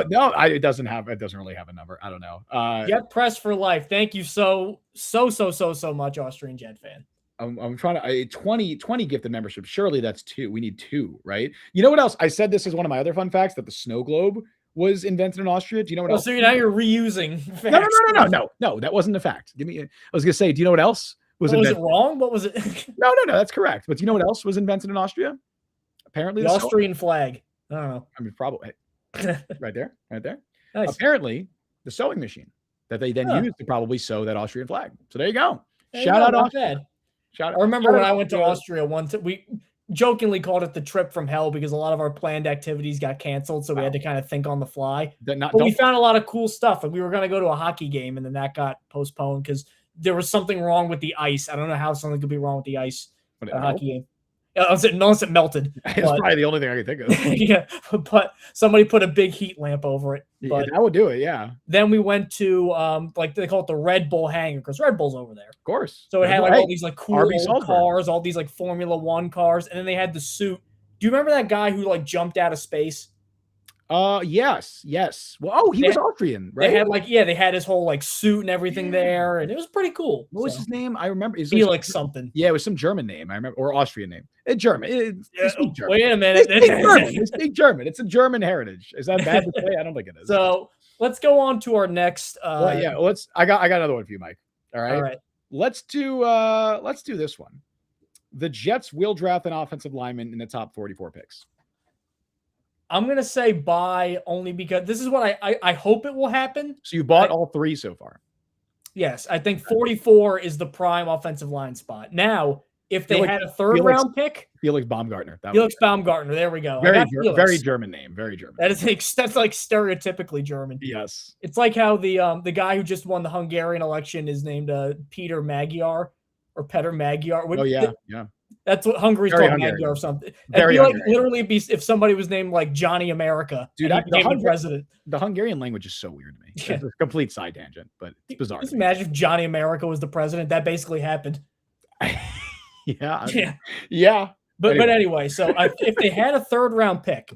A: no, it doesn't really have a number. I don't know.
B: Jet Press for life. Thank you so much, Austrian Jet fan.
A: I'm trying to 20 gifted memberships. Surely that's 2. We need 2, right? You know what else? I said this is one of my other fun facts, that the snow globe was invented in Austria. Do you know what else?
B: So now you're reusing
A: facts. No, that wasn't a fact. I was going to say, do you know what else was invented?
B: Was it wrong? What was it?
A: No, that's correct. But do you know what else was invented in Austria? Apparently
B: the Austrian flag. I don't know.
A: I mean, probably right there.
B: Nice.
A: Apparently the sewing machine that they then used to probably sew that Austrian flag. So there you go. Shout out Austria.
B: I remember when I went to Austria once, we jokingly called it the trip from hell because a lot of our planned activities got canceled. So we had to kind of think on the fly. But we found a lot of cool stuff. And we were going to go to a hockey game, and then that got postponed because there was something wrong with the ice. I don't know how something could be wrong with the ice at a hockey game. Unless it melted.
A: It's probably the only thing I can think of.
B: Yeah, but somebody put a big heat lamp over it. But
A: that would do it, yeah.
B: then we went to like they call it the Red Bull hangar because Red Bull's over there.
A: Of course.
B: So it had like all these like cool old cars, all these like Formula One cars, and then they had the suit. Do you remember that guy who like jumped out of space?
A: Yes. Well, he was Austrian, right?
B: They had his whole like suit and everything there, and it was pretty cool.
A: What was his name? I remember.
B: Felix something.
A: Yeah, it was some German name. I remember, or Austrian name. It's German. German.
B: Wait a minute.
A: They speak German. It's a German heritage. Is that bad to say? I don't think it is.
B: So let's go on to our next.
A: I got another one for you, Mike. All right.
B: All right.
A: Let's do this one. The Jets will draft an offensive lineman in the top 44 picks.
B: I'm going to say buy only because this is what I hope it will happen.
A: So you bought all three so far?
B: Yes. I think 44 is the prime offensive line spot. Now, if they had a third-round pick.
A: Felix Baumgartner.
B: Felix Baumgartner. There we go.
A: Very German name. Very German.
B: That's like stereotypically German.
A: Yes.
B: It's like how the guy who just won the Hungarian election is named Peter Magyar or Peter Magyar.
A: Yeah.
B: That's what Hungary's called, Magyar or something. It'd be like literally if somebody was named like Johnny America,
A: dude,
B: the president.
A: The Hungarian language is so weird to me. Yeah. It's a complete side tangent, but it's bizarre.
B: Just imagine if Johnny America was the president. That basically happened.
A: Yeah.
B: But anyway, so if they had a third-round pick,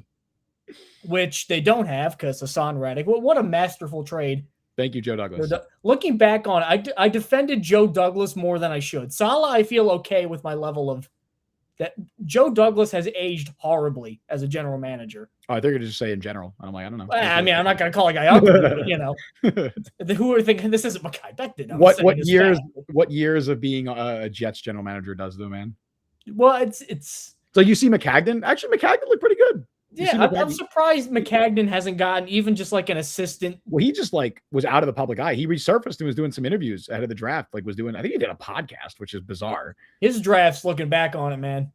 B: which they don't have because Hassan Reddick, what a masterful trade.
A: Thank you, Joe Douglas.
B: Looking back on it, I defended Joe Douglas more than I should. Saleh, I feel okay with my level of that. Joe Douglas has aged horribly as a general manager.
A: Oh, I think you're just say in general. I'm like, I don't know.
B: I mean, I'm not going to call a guy ugly, but, who are thinking this isn't Mekhi Becton?
A: What years of being a Jets general manager does though, man?
B: Well, it's
A: so you see McCagnon. Actually, McCagnon looked pretty good.
B: Yeah, I'm surprised McCagnon hasn't gotten even just like an assistant.
A: Well, he just like was out of the public eye. He resurfaced and was doing some interviews ahead of the draft. Like I think he did a podcast, which is bizarre.
B: His drafts, looking back on it, man.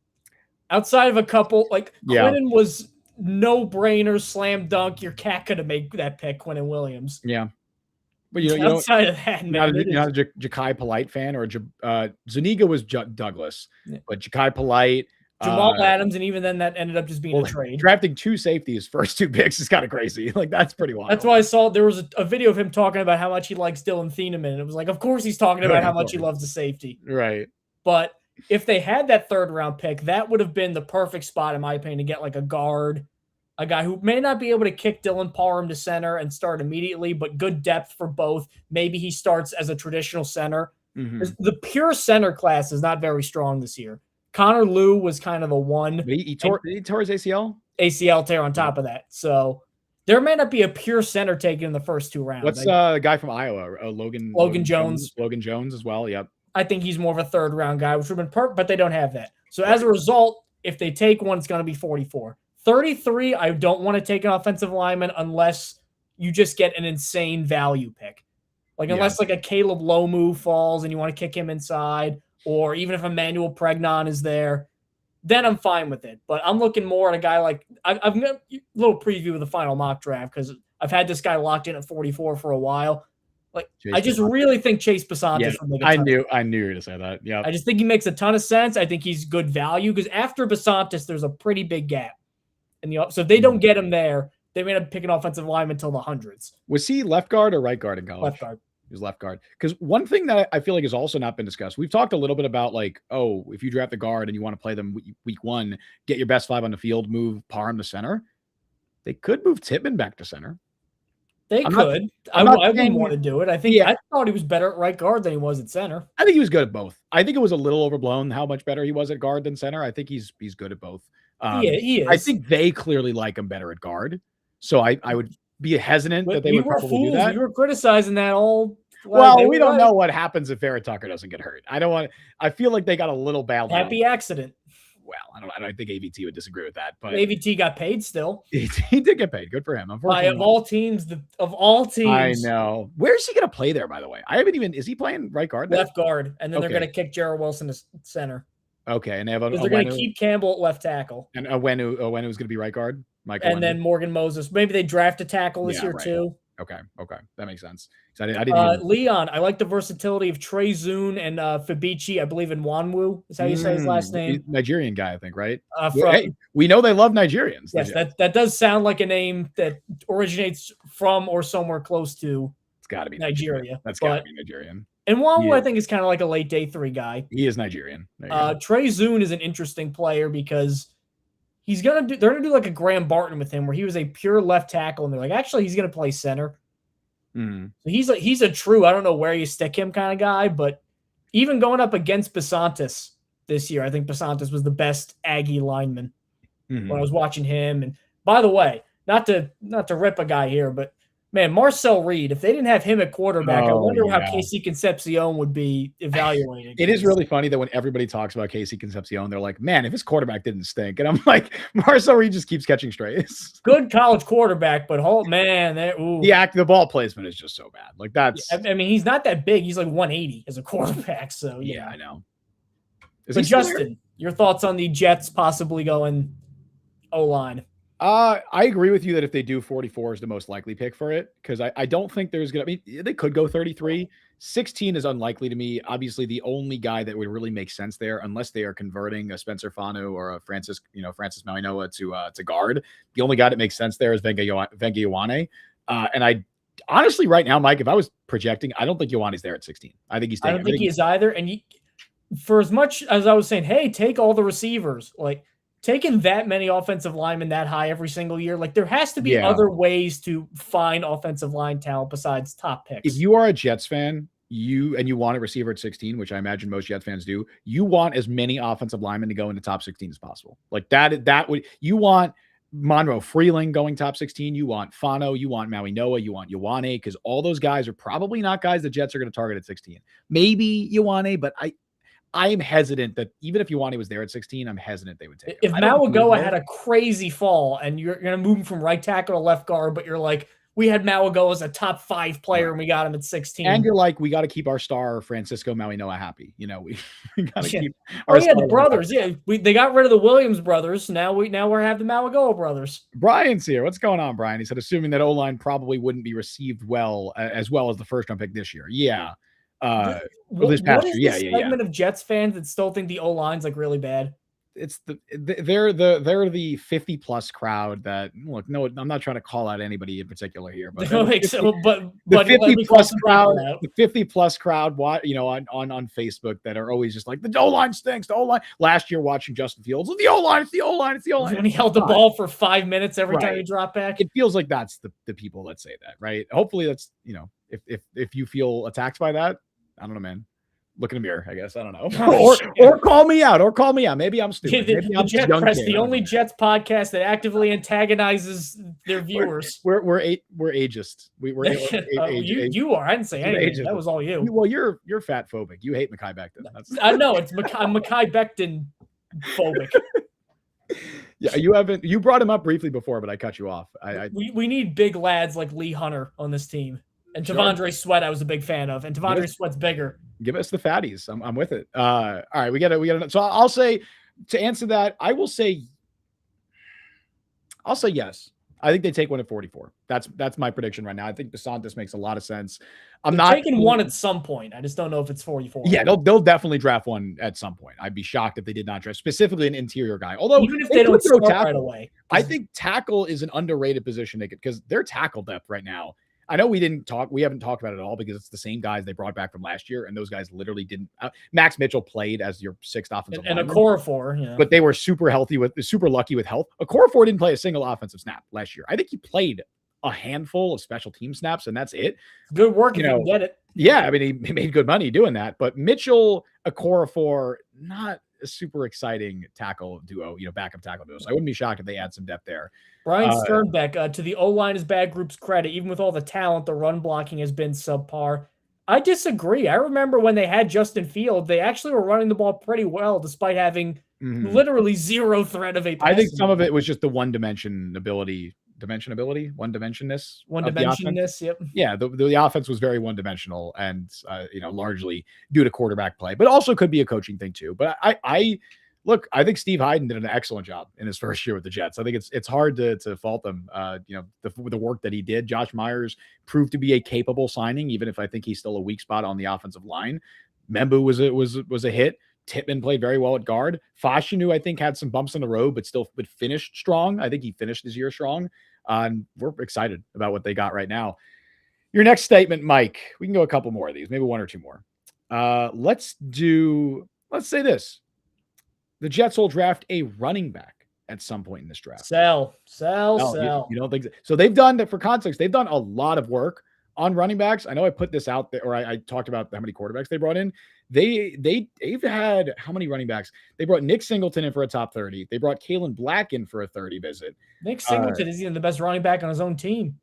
B: Outside of a couple, Quinnen was no brainer, slam dunk. Your cat could have made that pick, Quinnen Williams.
A: Yeah. But
B: outside of that, man,
A: you're not a Ja'Kai Polite fan, or Zuniga was Douglas, but Ja'Kai Polite.
B: Jamal Adams, and even then that ended up just being a trade.
A: Drafting two safeties first two picks is kind of crazy. Like that's pretty wild.
B: That's why I saw there was a video of him talking about how much he likes Dylan Thieneman. And it was like, of course he's talking about how much he loves the safety.
A: Right.
B: But if they had that third round pick, that would have been the perfect spot, in my opinion, to get like a guard, a guy who may not be able to kick Dylan Parham to center and start immediately, but good depth for both. Maybe he starts as a traditional center. Mm-hmm. The pure center class is not very strong this year. Connor Liu was kind of the one.
A: He tore his ACL?
B: ACL tear on top of that. So there may not be a pure center taken in the first two rounds.
A: What's the guy from Iowa? Logan
B: Jones.
A: Logan Jones as well, yep.
B: I think he's more of a third round guy, which would have been perfect, but they don't have that. So as a result, if they take one, it's going to be 44. 33, I don't want to take an offensive lineman unless you just get an insane value pick. Unless like a Caleb Lomu falls and you want to kick him inside, or even if Emmanuel Pregnon is there, then I'm fine with it. But I'm looking more at a guy like I've got a little preview of the final mock draft because I've had this guy locked in at 44 for a while. I just really think Chase Basantis would make a ton.
A: I knew you were going to say that. Yeah.
B: I just think he makes a ton of sense. I think he's good value because after Basantis, there's a pretty big gap. So if they don't get him there, they may not pick an offensive lineman until the hundreds.
A: Was he left guard or right guard in college?
B: Left guard.
A: He was left guard. Because one thing that I feel like has also not been discussed, we've talked a little bit about if you draft the guard and you want to play them week one, get your best five on the field, move Parham to center. They could move Tippmann back to center.
B: They could. I wouldn't want to do it. I thought he was better at right guard than he was at center.
A: I think he was good at both. I think it was a little overblown how much better he was at guard than center. I think he's good at both.
B: He is.
A: I think they clearly like him better at guard. So I would be hesitant that they would probably do that.
B: You were criticizing that all.
A: Well, we don't know what happens if Vera Tucker doesn't get hurt. I feel like they got a little bad.
B: Happy accident.
A: Well, I don't think AVT would disagree with that, but
B: AVT got paid still.
A: He did get paid. Good for him. Unfortunately,
B: of all teams,
A: I know. Where's he going to play there? By the way, is he playing right guard?
B: Left guard, and then they're going to kick Jarrell Wilson to center.
A: Okay, and they're
B: going to keep Campbell at left tackle.
A: And when it was going to be right guard,
B: and then Morgan Moses. Maybe they draft a tackle this year too.
A: Okay. That makes sense. I didn't even...
B: Leon, I like the versatility of Trey Zune and Fabici. I believe in Nwanwu is how you say his last name.
A: Nigerian guy, I think, right?
B: From
A: Hey, we know they love Nigerians.
B: Yes, that does sound like a name that originates from or somewhere close to.
A: It's got to be
B: Nigeria.
A: That's got to be Nigerian.
B: And Nwanwu, I think, is kind of like a late day 3 guy.
A: He is Nigerian.
B: Trey Zune is an interesting player because they're gonna do like a Graham Barton with him, where he was a pure left tackle, and they're like, actually, he's gonna play center. So he's a true, I don't know where you stick him kind of guy, but even going up against Basantis this year, I think Basantis was the best Aggie lineman when I was watching him. And by the way, not to rip a guy here, but man, Marcel Reed, if they didn't have him at quarterback, I wonder how Casey Concepcion would be evaluated.
A: It is really funny that when everybody talks about Casey Concepcion, they're like, man, if his quarterback didn't stink. And I'm like, Marcel Reed just keeps catching strays.
B: Good college quarterback, but
A: the ball placement is just so bad. Like that's...
B: I mean, he's not that big. He's like 180 as a quarterback. So
A: yeah, I know.
B: But Justin, your thoughts on the Jets possibly going O-line?
A: I agree with you that if they do, 44 is the most likely pick for it, because I don't think there's going to be... They could go 33. 16 is unlikely to me. Obviously, the only guy that would really make sense there, unless they are converting a Spencer Fanu or a Francis Mauigoa to guard, the only guy that makes sense there is Venga Ioane. And I honestly, right now, Mike, if I was projecting, I don't think Ioane's there at 16. I think he's...
B: I don't think he is either. And for as much as I was saying, hey, take all the receivers, like... Taking that many offensive linemen that high every single year, like there has to be other ways to find offensive line talent besides top picks.
A: If you are a Jets fan, you want a receiver at 16, which I imagine most Jets fans do, you want as many offensive linemen to go in the top 16 as possible. Like you want Monroe Freeling going top 16. You want Fano, you want Mauigoa, you want Ioane, because all those guys are probably not guys the Jets are going to target at 16. Maybe Ioane, but I'm hesitant that even if Ioane was there at 16, I'm hesitant they would take him.
B: If Mauigoa had a crazy fall and you're going to move him from right tackle to left guard, but you're like, we had Mauigoa as a top 5 player and we got him at 16.
A: And you're like, we got to keep our star Francisco Mauigoa happy. We got to keep
B: our the brothers. Happy. Yeah, they got rid of the Williams brothers. Now we have the Mauigoa brothers.
A: Brian's here. What's going on, Brian? He said, assuming that O-line probably wouldn't be received as well as the first round pick this year. Yeah.
B: This past year, segment of Jets fans that still think the O-line's like really bad.
A: It's they're the 50 plus crowd that look. No, I'm not trying to call out anybody in particular here, but the 50 plus crowd, the 50 plus crowd, on Facebook that are always just like the O-line stinks. The O-line. Last year, watching Justin Fields, the O-line, it's the O-line, it's the O-line.
B: When he held the ball for 5 minutes every time he dropped back,
A: it feels like that's the people that say that, right? Hopefully, that's if you feel attacked by that. I don't know, man. Look in the mirror, I guess. I don't know. or call me out. Maybe I'm stupid. Maybe I'm
B: Jet Press, the only Jets podcast that actively antagonizes their viewers.
A: We're ageist.
B: You are. I didn't say anything. That was all you.
A: Well, you're fat phobic. You hate Mekhi Becton.
B: I know it's Mekhi Becton phobic.
A: Yeah, you brought him up briefly before, but I cut you off.
B: We need big lads like Lee Hunter on this team. And Tavondre Sweat, I was a big fan of. And Tavondre Sweat's bigger.
A: Give us the fatties. I'm with it. All right, we got to. So I'll say, to answer that, I'll say yes. I think they take one at 44. That's my prediction right now. I think Basantis makes a lot of sense. They're not
B: taking one at some point. I just don't know if it's 44.
A: Yeah, they'll definitely draft one at some point. I'd be shocked if they did not draft specifically an interior guy. Although
B: even if they don't start right away,
A: I think tackle is an underrated position because their tackle depth right now. I know we haven't talked about it at all because it's the same guys they brought back from last year, and those guys literally didn't. Max Mitchell played as your 6th offensive lineman.
B: And Okorafor,
A: but they were super lucky with health. Okorafor didn't play a single offensive snap last year. I think he played a handful of special team snaps, and that's it.
B: Good work if you get it.
A: Yeah, I mean he made good money doing that. But Mitchell, Okorafor, not a super exciting tackle duo, backup tackle duo. So I wouldn't be shocked if they add some depth there.
B: Brian Sternbeck, to the O-line is bad group's credit. Even with all the talent, the run blocking has been subpar. I disagree. I remember when they had Justin Field, they actually were running the ball pretty well, despite having literally zero threat of a pass.
A: I think some of it was just the one-dimensionality, one-dimensionness. Yep. Yeah, the offense was very one-dimensional, and largely due to quarterback play, but also could be a coaching thing too. But I look, I think Steve Hyden did an excellent job in his first year with the Jets. I think it's hard to fault them. The work that he did. Josh Myers proved to be a capable signing, even if I think he's still a weak spot on the offensive line. Membu was a hit. Tippmann played very well at guard. Fashanu, I think, had some bumps in the road, but finished strong. I think he finished his year strong. And we're excited about what they got right now. Your next statement, Mike. We can go a couple more of these, maybe one or two more. Let's say this. The Jets will draft a running back at some point in this draft.
B: Sell.
A: You don't think so? They've done that. For context, they've done a lot of work on running backs. I know I put this out there, or I talked about how many quarterbacks they brought in. They've had how many running backs? They brought Nick Singleton in for a top 30. They brought Kalen Black in for a 30 visit.
B: Nick Singleton is even the best running back on his own team.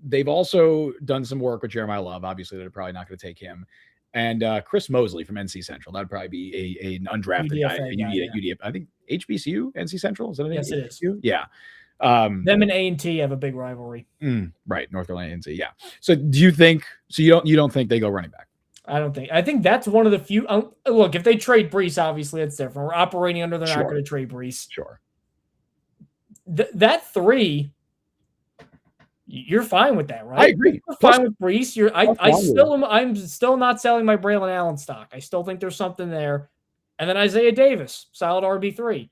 A: They've also done some work with Jeremiah Love. Obviously, they're probably not going to take him. And Chris Mosley from NC Central. That'd probably be an undrafted
B: UDFA
A: guy. UDFA. I think HBCU, NC Central. Is that
B: yes,
A: it
B: is.
A: Yeah.
B: Them and A&T have a big rivalry.
A: Right, North Carolina A&T. Yeah. So do you think? So you don't think they go running back?
B: I don't think. I think that's one of the few. Look, if they trade Brees, obviously it's different. We're operating under. They're not going to trade Brees.
A: Sure.
B: That 3. You're fine with that, right?
A: I agree.
B: You're fine with Brees. I'm still not selling my Braylon Allen stock. I still think there's something there. And then Isaiah Davis, solid RB3.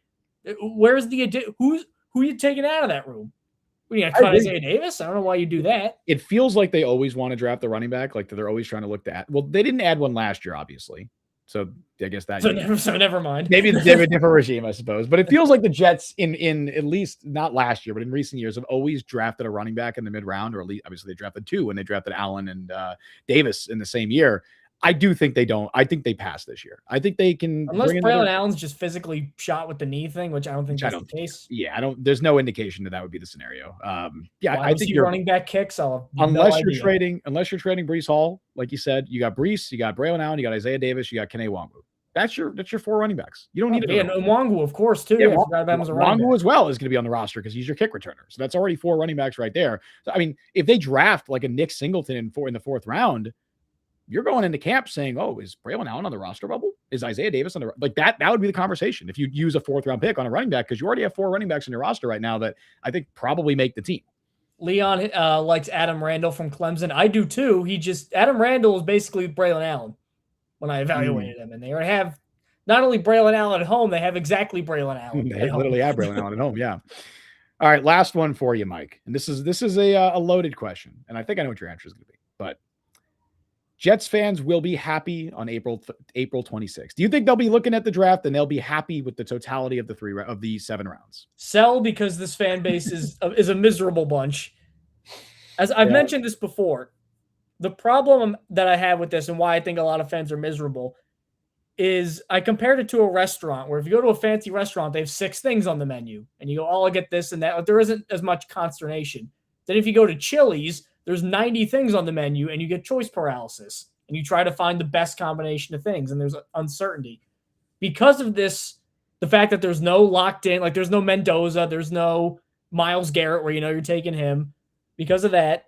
B: Where's who are you taking out of that room? You got to cut Isaiah Davis? I don't know why you do that.
A: It feels like they always want to draft the running back. Like they're always trying to look to add. Well, they didn't add one last year, obviously. So I guess that.
B: So never mind.
A: Maybe they have a different regime, I suppose. But it feels like the Jets in at least not last year, but in recent years have always drafted a running back in the mid round, or at least obviously they drafted 2 when they drafted Allen and Davis in the same year. I do think they don't. I think they pass this year. I think they can.
B: Unless Braylon Allen's just physically shot with the knee thing, which I don't think that's the case.
A: Yeah, I don't. There's no indication that would be the scenario. I think
B: your running back kicks.
A: Unless you're trading Breece Hall, like you said, you got Breece, you got Braylon Allen, you got Isaiah Davis, you got Kene Nwangwu. That's your 4 running backs. You don't need to.
B: Yeah, Nwangwu, of course, too.
A: Yeah, Nwangwu as well is going to be on the roster because he's your kick returner. So that's already 4 running backs right there. So I mean, if they draft like a Nick Singleton in the 4th round, you're going into camp saying, "Oh, is Braylon Allen on the roster bubble? Is Isaiah Davis on the like that?" That would be the conversation if you use a 4th round pick on a running back because you already have 4 running backs in your roster right now that I think probably make the team.
B: Leon likes Adam Randall from Clemson. I do too. Adam Randall is basically Braylon Allen when I evaluated him, and they have not only Braylon Allen at home, they have exactly Braylon Allen.
A: They literally have Braylon Allen at home. Yeah. All right, last one for you, Mike. And this is a loaded question, and I think I know what your answer is going to be, but. Jets fans will be happy on April 26th. Do you think they'll be looking at the draft and they'll be happy with the totality of the 7 rounds?
B: Sell, because this fan base is a miserable bunch. As I've mentioned this before, the problem that I have with this and why I think a lot of fans are miserable is I compared it to a restaurant where if you go to a fancy restaurant, they have 6 things on the menu and you go, "Oh, I'll get this and that." But there isn't as much consternation. Then if you go to Chili's, there's 90 things on the menu and you get choice paralysis and you try to find the best combination of things and there's uncertainty. Because of this, the fact that there's no locked in, like there's no Mendoza, there's no Myles Garrett where you're taking him. Because of that,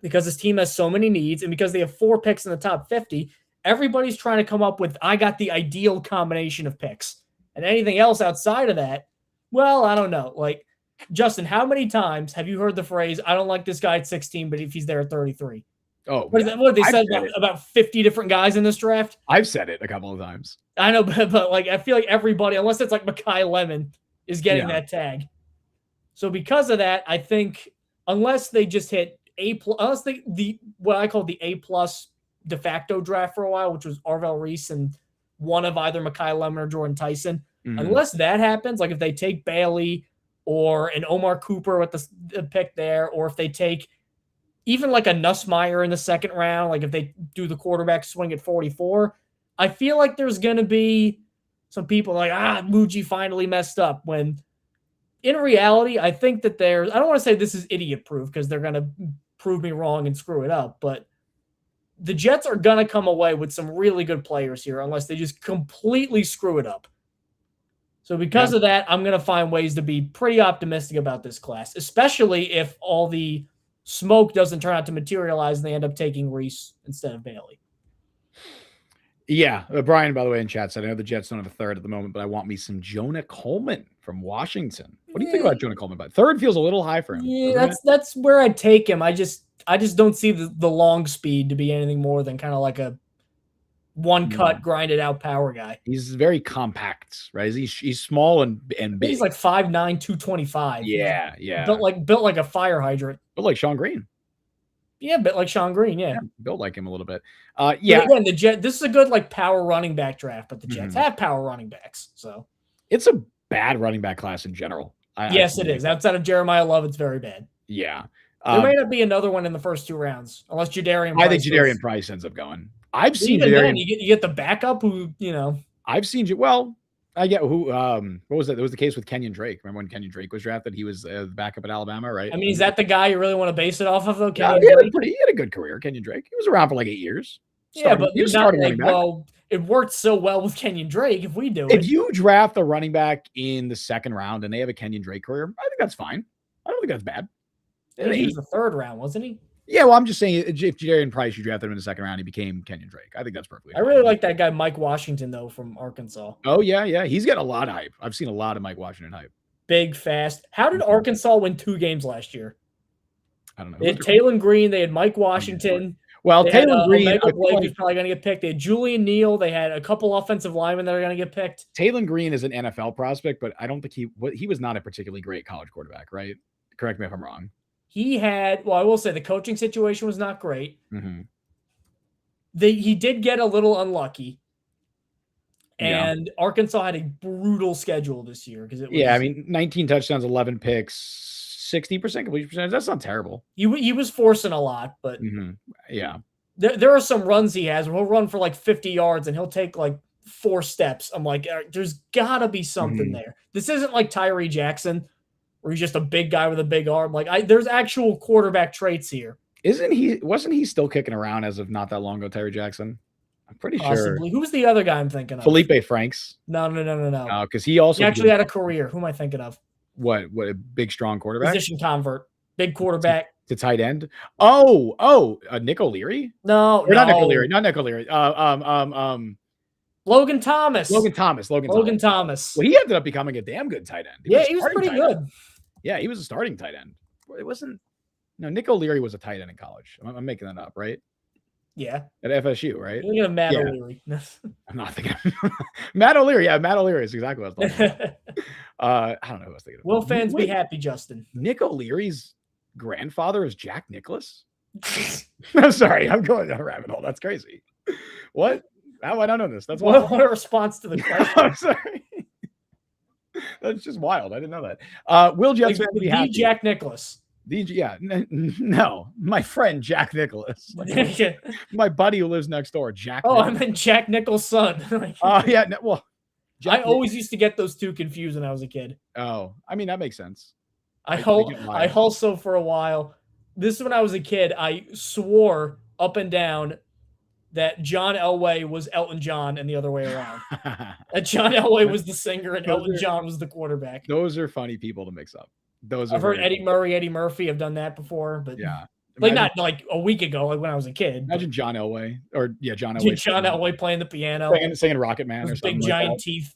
B: because this team has so many needs and because they have 4 picks in the top 50, everybody's trying to come up with, I got the ideal combination of picks. And anything else outside of that, well, I don't know. Like, Justin, how many times have you heard the phrase, "I don't like this guy at 16, but if he's there at 33?
A: Oh,
B: what they said about 50 different guys in this draft?
A: I've said it a couple of times.
B: I know, but like I feel like everybody, unless it's like Mekhi Lemon, is getting that tag. So because of that, I think unless they just hit unless what I call the A+ de facto draft for a while, which was Arvell Reese and one of either Mekhi Lemon or Jordan Tyson, unless that happens, like if they take Bailey or an Omar Cooper with the pick there, or if they take even like a Nussmeier in the 2nd round, like if they do the quarterback swing at 44, I feel like there's going to be some people like, Muji finally messed up, when in reality, I think that I don't want to say this is idiot proof because they're going to prove me wrong and screw it up, but the Jets are going to come away with some really good players here unless they just completely screw it up. So because of that, I'm going to find ways to be pretty optimistic about this class, especially if all the smoke doesn't turn out to materialize and they end up taking Reese instead of Bailey.
A: Yeah, Brian, by the way, in chat said, I know the Jets don't have a third at the moment, but I want me some Jonah Coleman from Washington. What do you think about Jonah Coleman? But third feels a little high for him.
B: Yeah, that's where I'd take him. I just don't see the long speed to be anything more than kind of like a one cut grinded out power guy.
A: He's very compact, right? He's small and big.
B: He's like 5'9", 225.
A: Yeah, yeah.
B: Built like a fire hydrant.
A: Built like Sean Green.
B: Yeah, but like Sean Green, yeah.
A: Built like him a little bit.
B: Yeah. But again, this is a good like power running back draft, but the Jets have power running backs, so
A: it's a bad running back class in general.
B: Yes, it is. Outside of Jeremiah Love, it's very bad.
A: Yeah.
B: There may not be another one in the first 2 rounds, unless Jadarian Price.
A: I think Jadarian Price ends up going. I've seen
B: even Jadarian. Then, you get the backup who,
A: I've seen you. Well, I get who. What was that? That was the case with Kenyon Drake. Remember when Kenyon Drake was drafted? He was the backup at Alabama, right?
B: I mean, is that the guy you really want to base it off of, though?
A: He had a good career, Kenyon Drake. He was around for like 8 years.
B: He was starting running back. Well, it worked so well with Kenyon Drake. If we do it,
A: if you draft a running back in the 2nd round and they have a Kenyon Drake career, I think that's fine. I don't think that's bad.
B: He was the 3rd round, wasn't he?
A: Yeah, well, I'm just saying, if Jadarian Price, you drafted him in the 2nd round, he became Kenyon Drake. I think that's perfectly fine.
B: I really like that guy, Mike Washington, though, from Arkansas.
A: Oh, yeah. He's got a lot of hype. I've seen a lot of Mike Washington hype.
B: Big, fast. How did Arkansas win 2 games last year?
A: I don't know.
B: They had Taylor Green. They had Mike Washington.
A: Well, Taylor Green
B: is probably going to get picked. They had Julian Neal. They had a couple offensive linemen that are going to get picked.
A: Taylor Green is an NFL prospect, but I don't think he was not a particularly great college quarterback, right? Correct me if I'm wrong.
B: I will say the coaching situation was not great. Mm-hmm. He did get a little unlucky. And Arkansas had a brutal schedule this year because it was.
A: Yeah, I mean, 19 touchdowns, 11 picks, 60% completion percentage. That's not terrible.
B: He was forcing a lot, but
A: yeah,
B: there are some runs he has where he'll run for like 50 yards and he'll take like 4 steps. I'm like, there's gotta be something there. This isn't like Tyree Jackson, where he's just a big guy with a big arm. Like there's actual quarterback traits here.
A: Wasn't he still kicking around as of not that long ago, Tyree Jackson? I'm pretty sure.
B: Who's the other guy I'm thinking of?
A: Felipe Franks.
B: No.
A: Because he
B: actually had a career. Who am I thinking of?
A: What a big, strong quarterback?
B: Position convert. Big quarterback.
A: To tight end? Oh, Nick O'Leary?
B: No.
A: Not Nick O'Leary. Not Nick O'Leary.
B: Logan Thomas.
A: Logan Thomas. Well, he ended up becoming a damn good tight end.
B: He was pretty good.
A: Yeah, he was a starting tight end. It wasn't. No, Nick O'Leary was a tight end in college. I'm making that up, right?
B: Yeah.
A: At FSU, right?
B: You're thinking of Matt O'Leary.
A: I'm not thinking of Matt O'Leary. Yeah, Matt O'Leary is exactly what I was thinking about. I don't know who I was thinking of.
B: Will fans be happy, Justin?
A: Nick O'Leary's grandfather is Jack Nicklaus? I'm sorry. I'm going down a rabbit hole. That's crazy. What? How do I not know this? That's wild.
B: What a response to the question.
A: I'm sorry. That's just wild. I didn't know that. Will Jets fans be happy?
B: Jack Nicklaus.
A: No, my friend Jack Nicklaus, my buddy who lives next door, Jack.
B: Oh, I meant Jack Nicklaus' son.
A: Yeah. Well,
B: I always used to get those two confused when I was a kid.
A: Oh, I mean that makes sense.
B: I also for a while. This is when I was a kid. I swore up and down that John Elway was Elton John and the other way around. That John Elway was the singer and Elton John was the quarterback.
A: Those are funny people to mix up.
B: I've heard Eddie Murphy have done that before, but
A: yeah,
B: not like a week ago, like when I was a kid.
A: Imagine John Elway, John
B: Elway playing the piano,
A: singing Rocket Man or something.
B: Big giant teeth.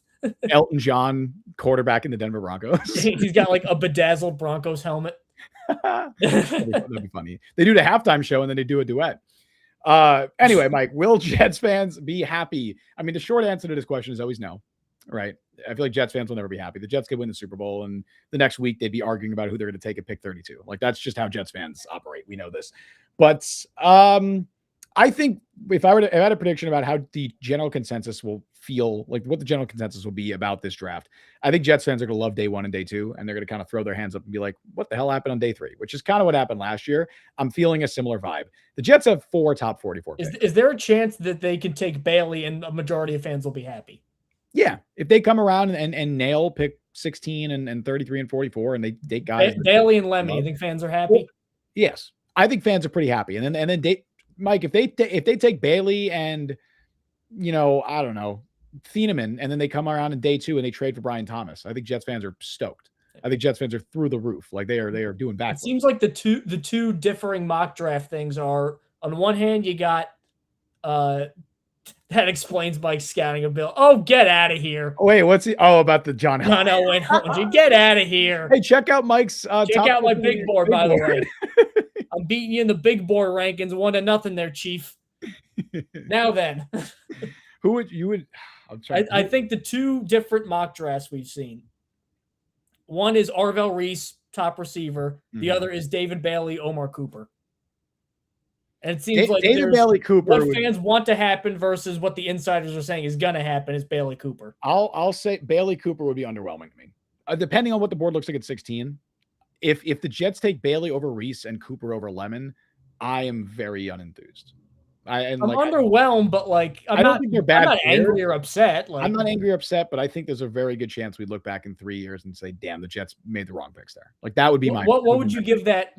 A: Elton John, quarterback in the Denver Broncos.
B: He's got like a bedazzled Broncos helmet.
A: That'd be funny. They do the halftime show and then they do a duet. Anyway, Mike, will Jets fans be happy? I mean, the short answer to this question is always no, right? I feel like Jets fans will never be happy. The Jets could win the Super Bowl, and the next week they'd be arguing about who they're going to take at pick 32. Like, that's just how Jets fans operate. We know this. But I think if I had a prediction about how the general consensus will feel, like what the general consensus will be about this draft, I think Jets fans are going to love day 1 and day 2, and they're going to kind of throw their hands up and be like, what the hell happened on day 3? Which is kind of what happened last year. I'm feeling a similar vibe. The Jets have 4 top 44 picks.
B: Is there a chance that they can take Bailey and a majority of fans will be happy?
A: Yeah, if they come around and nail pick 16 and 33 and 44, and they take guys
B: Bailey and Lemmy, you think fans are happy?
A: Well, yes, I think fans are pretty happy. And then Mike, if they take Bailey and I don't know, Thieneman, and then they come around in day 2 and they trade for Brian Thomas, I think Jets fans are stoked. I think Jets fans are through the roof. Like they are doing backflips.
B: It seems like the two differing mock draft things are, on one hand, you got That explains Mike's scouting ability. Oh, get out of here.
A: Oh, wait, what's he? Oh, about the John
B: John Elway Hollinger. Get out of here.
A: Hey, check out Mike's
B: Check out my big board, by the way. I'm beating you in the big board rankings, 1-0 there, Chief. Now then.
A: Who would you would?
B: I think the two different mock drafts we've seen. One is Arvell Reese, top receiver. The other is David Bailey, Omar Cooper. And it seems like
A: David Bailey Cooper
B: what fans want to happen versus what the insiders are saying is going to happen is Bailey Cooper.
A: I'll say Bailey Cooper would be underwhelming to me. Depending on what the board looks like at 16. If the Jets take Bailey over Reese and Cooper over Lemon, I am very unenthused. I'm
B: underwhelmed, but like I don't think they're bad. I'm not angry or upset.
A: I'm not angry or upset, but I think there's a very good chance we'd look back in 3 years and say, "Damn, the Jets made the wrong picks there." Like that would be my.
B: What would you give that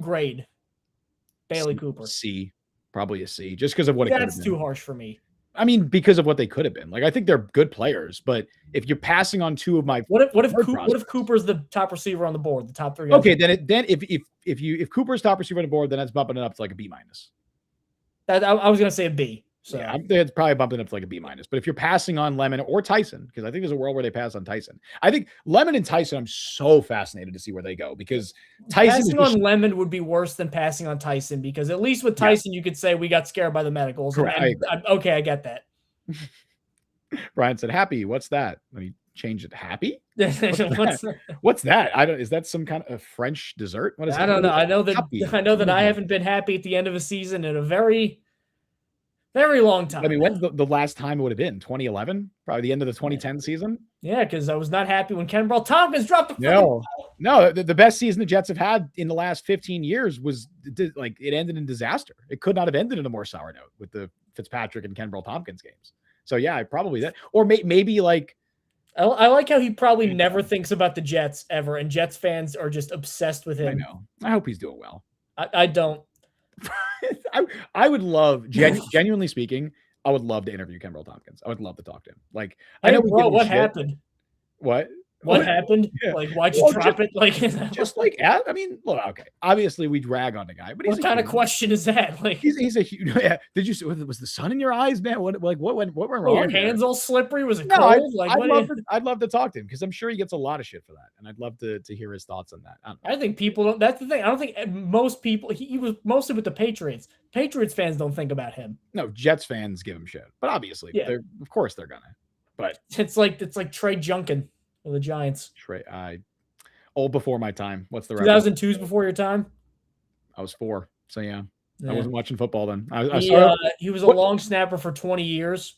B: grade? Bailey Cooper.
A: C, probably a C, just because of what it could have been.
B: That's too harsh for me.
A: I mean, because of what they could have been. Like I think they're good players, but if you're passing on two of my,
B: what if Cooper's the top receiver on the board, the top 3?
A: Okay, then if Cooper's top receiver on the board, then that's bumping it up to like a B-.
B: I was gonna say a B. So
A: yeah, it's probably bumping up to like a B-. But if you're passing on Lemon or Tyson, because I think there's a world where they pass on Tyson. I think Lemon and Tyson, I'm so fascinated to see where they go because Tyson
B: passing on Lemon would be worse than passing on Tyson because at least with Tyson you could say we got scared by the medicals. Okay, I get that.
A: Brian said, "Happy, what's that?" Let me change it. Happy? What's that? I don't. Is that some kind of French dessert? What is that?
B: I don't know. I know that I haven't been happy at the end of a season in a very, very long time.
A: I mean, when's the last time it would have been? 2011? Probably the end of the 2010 season?
B: Yeah, because I was not happy when Kenbrell Tompkins dropped the
A: No, the best season the Jets have had in the last 15 years was like it ended in disaster. It could not have ended in a more sour note with the Fitzpatrick and Kenbrell Tompkins games. So yeah, probably that. Or maybe like
B: I like how he probably never thinks about the Jets ever, and Jets fans are just obsessed with him.
A: I know. I hope he's doing well.
B: I don't.
A: I would love, genuinely speaking, I would love to interview Kenbrell Tompkins. I would love to talk to him. Like, I know
B: what happened?
A: What
B: happened? Yeah. Like, why'd you drop it? Like,
A: just like, I mean, look, okay. Obviously, we drag on the guy, but
B: what kind of question is that? Like,
A: he's a huge. Yeah. Did you see? Was the sun in your eyes, man? What went wrong?
B: Your hands all slippery? Was it cold?
A: I'd love to talk to him because I'm sure he gets a lot of shit for that, and I'd love to hear his thoughts on that.
B: I think people don't. That's the thing. I don't think most people. He was mostly with the Patriots. Patriots fans don't think about him.
A: No, Jets fans give him shit, but obviously, of course they're gonna. But
B: it's like Trey Junkin. Or the Giants.
A: Old before my time. What's the
B: 2002's before your time?
A: I was 4. So yeah. I wasn't watching football then.
B: He was a long snapper for 20 years.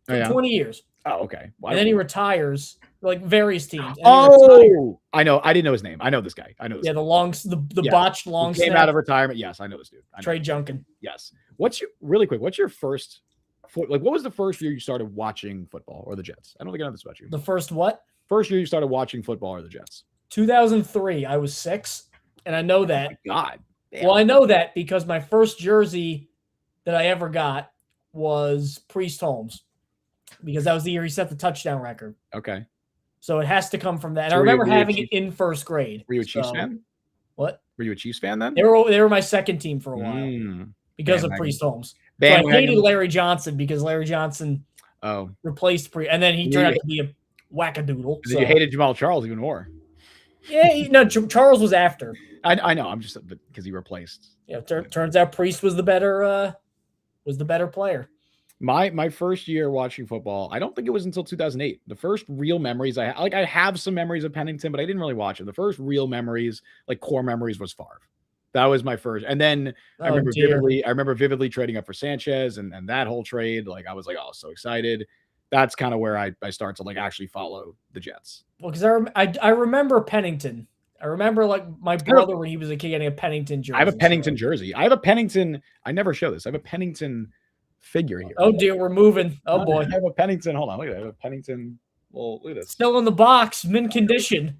B: 20 years.
A: Oh, okay.
B: And then he retires, like various teams.
A: I know. I didn't know his name. I know this guy. I know this guy.
B: The botched long
A: snap. Came out of retirement. Yes, I know this dude.
B: Trey Junkin.
A: Yes. What's your first what was the first year you started watching football or the Jets? I don't think I know this about you.
B: The first what?
A: First year you started watching football or the Jets?
B: 2003. I was 6, and I know that.
A: Oh my God.
B: Damn. Well, I know that because my first jersey that I ever got was Priest Holmes, because that was the year he set the touchdown record.
A: Okay.
B: So it has to come from that. And I remember having it in first grade.
A: Were you a Chiefs fan?
B: What?
A: Were you a Chiefs fan then?
B: They were my second team for a while because of Priest Holmes. So I hated Larry Johnson because Larry Johnson replaced Priest, and then he turned out to be a wackadoodle.
A: So. You hated Jamal Charles even more.
B: Yeah, Charles was after.
A: I know. I'm just because he replaced.
B: Yeah, turns out Priest was the better player.
A: My first year watching football, I don't think it was until 2008. The first real memories I have some memories of Pennington, but I didn't really watch it. The first real memories, like core memories, was Favre. That was my first. And then I remember vividly trading up for Sanchez and that whole trade. Like I was like, oh, so excited. That's kind of where I start to like actually follow the Jets.
B: Well, because I remember Pennington. I remember like my brother when he was a kid getting a Pennington jersey.
A: I have a Pennington jersey. I have a Pennington. I never show this. I have a Pennington figure here.
B: Oh dear, we're moving. Oh boy.
A: I have a Pennington. Hold on, look at that. I have a Pennington. Well, look at this.
B: Still in the box, mint condition.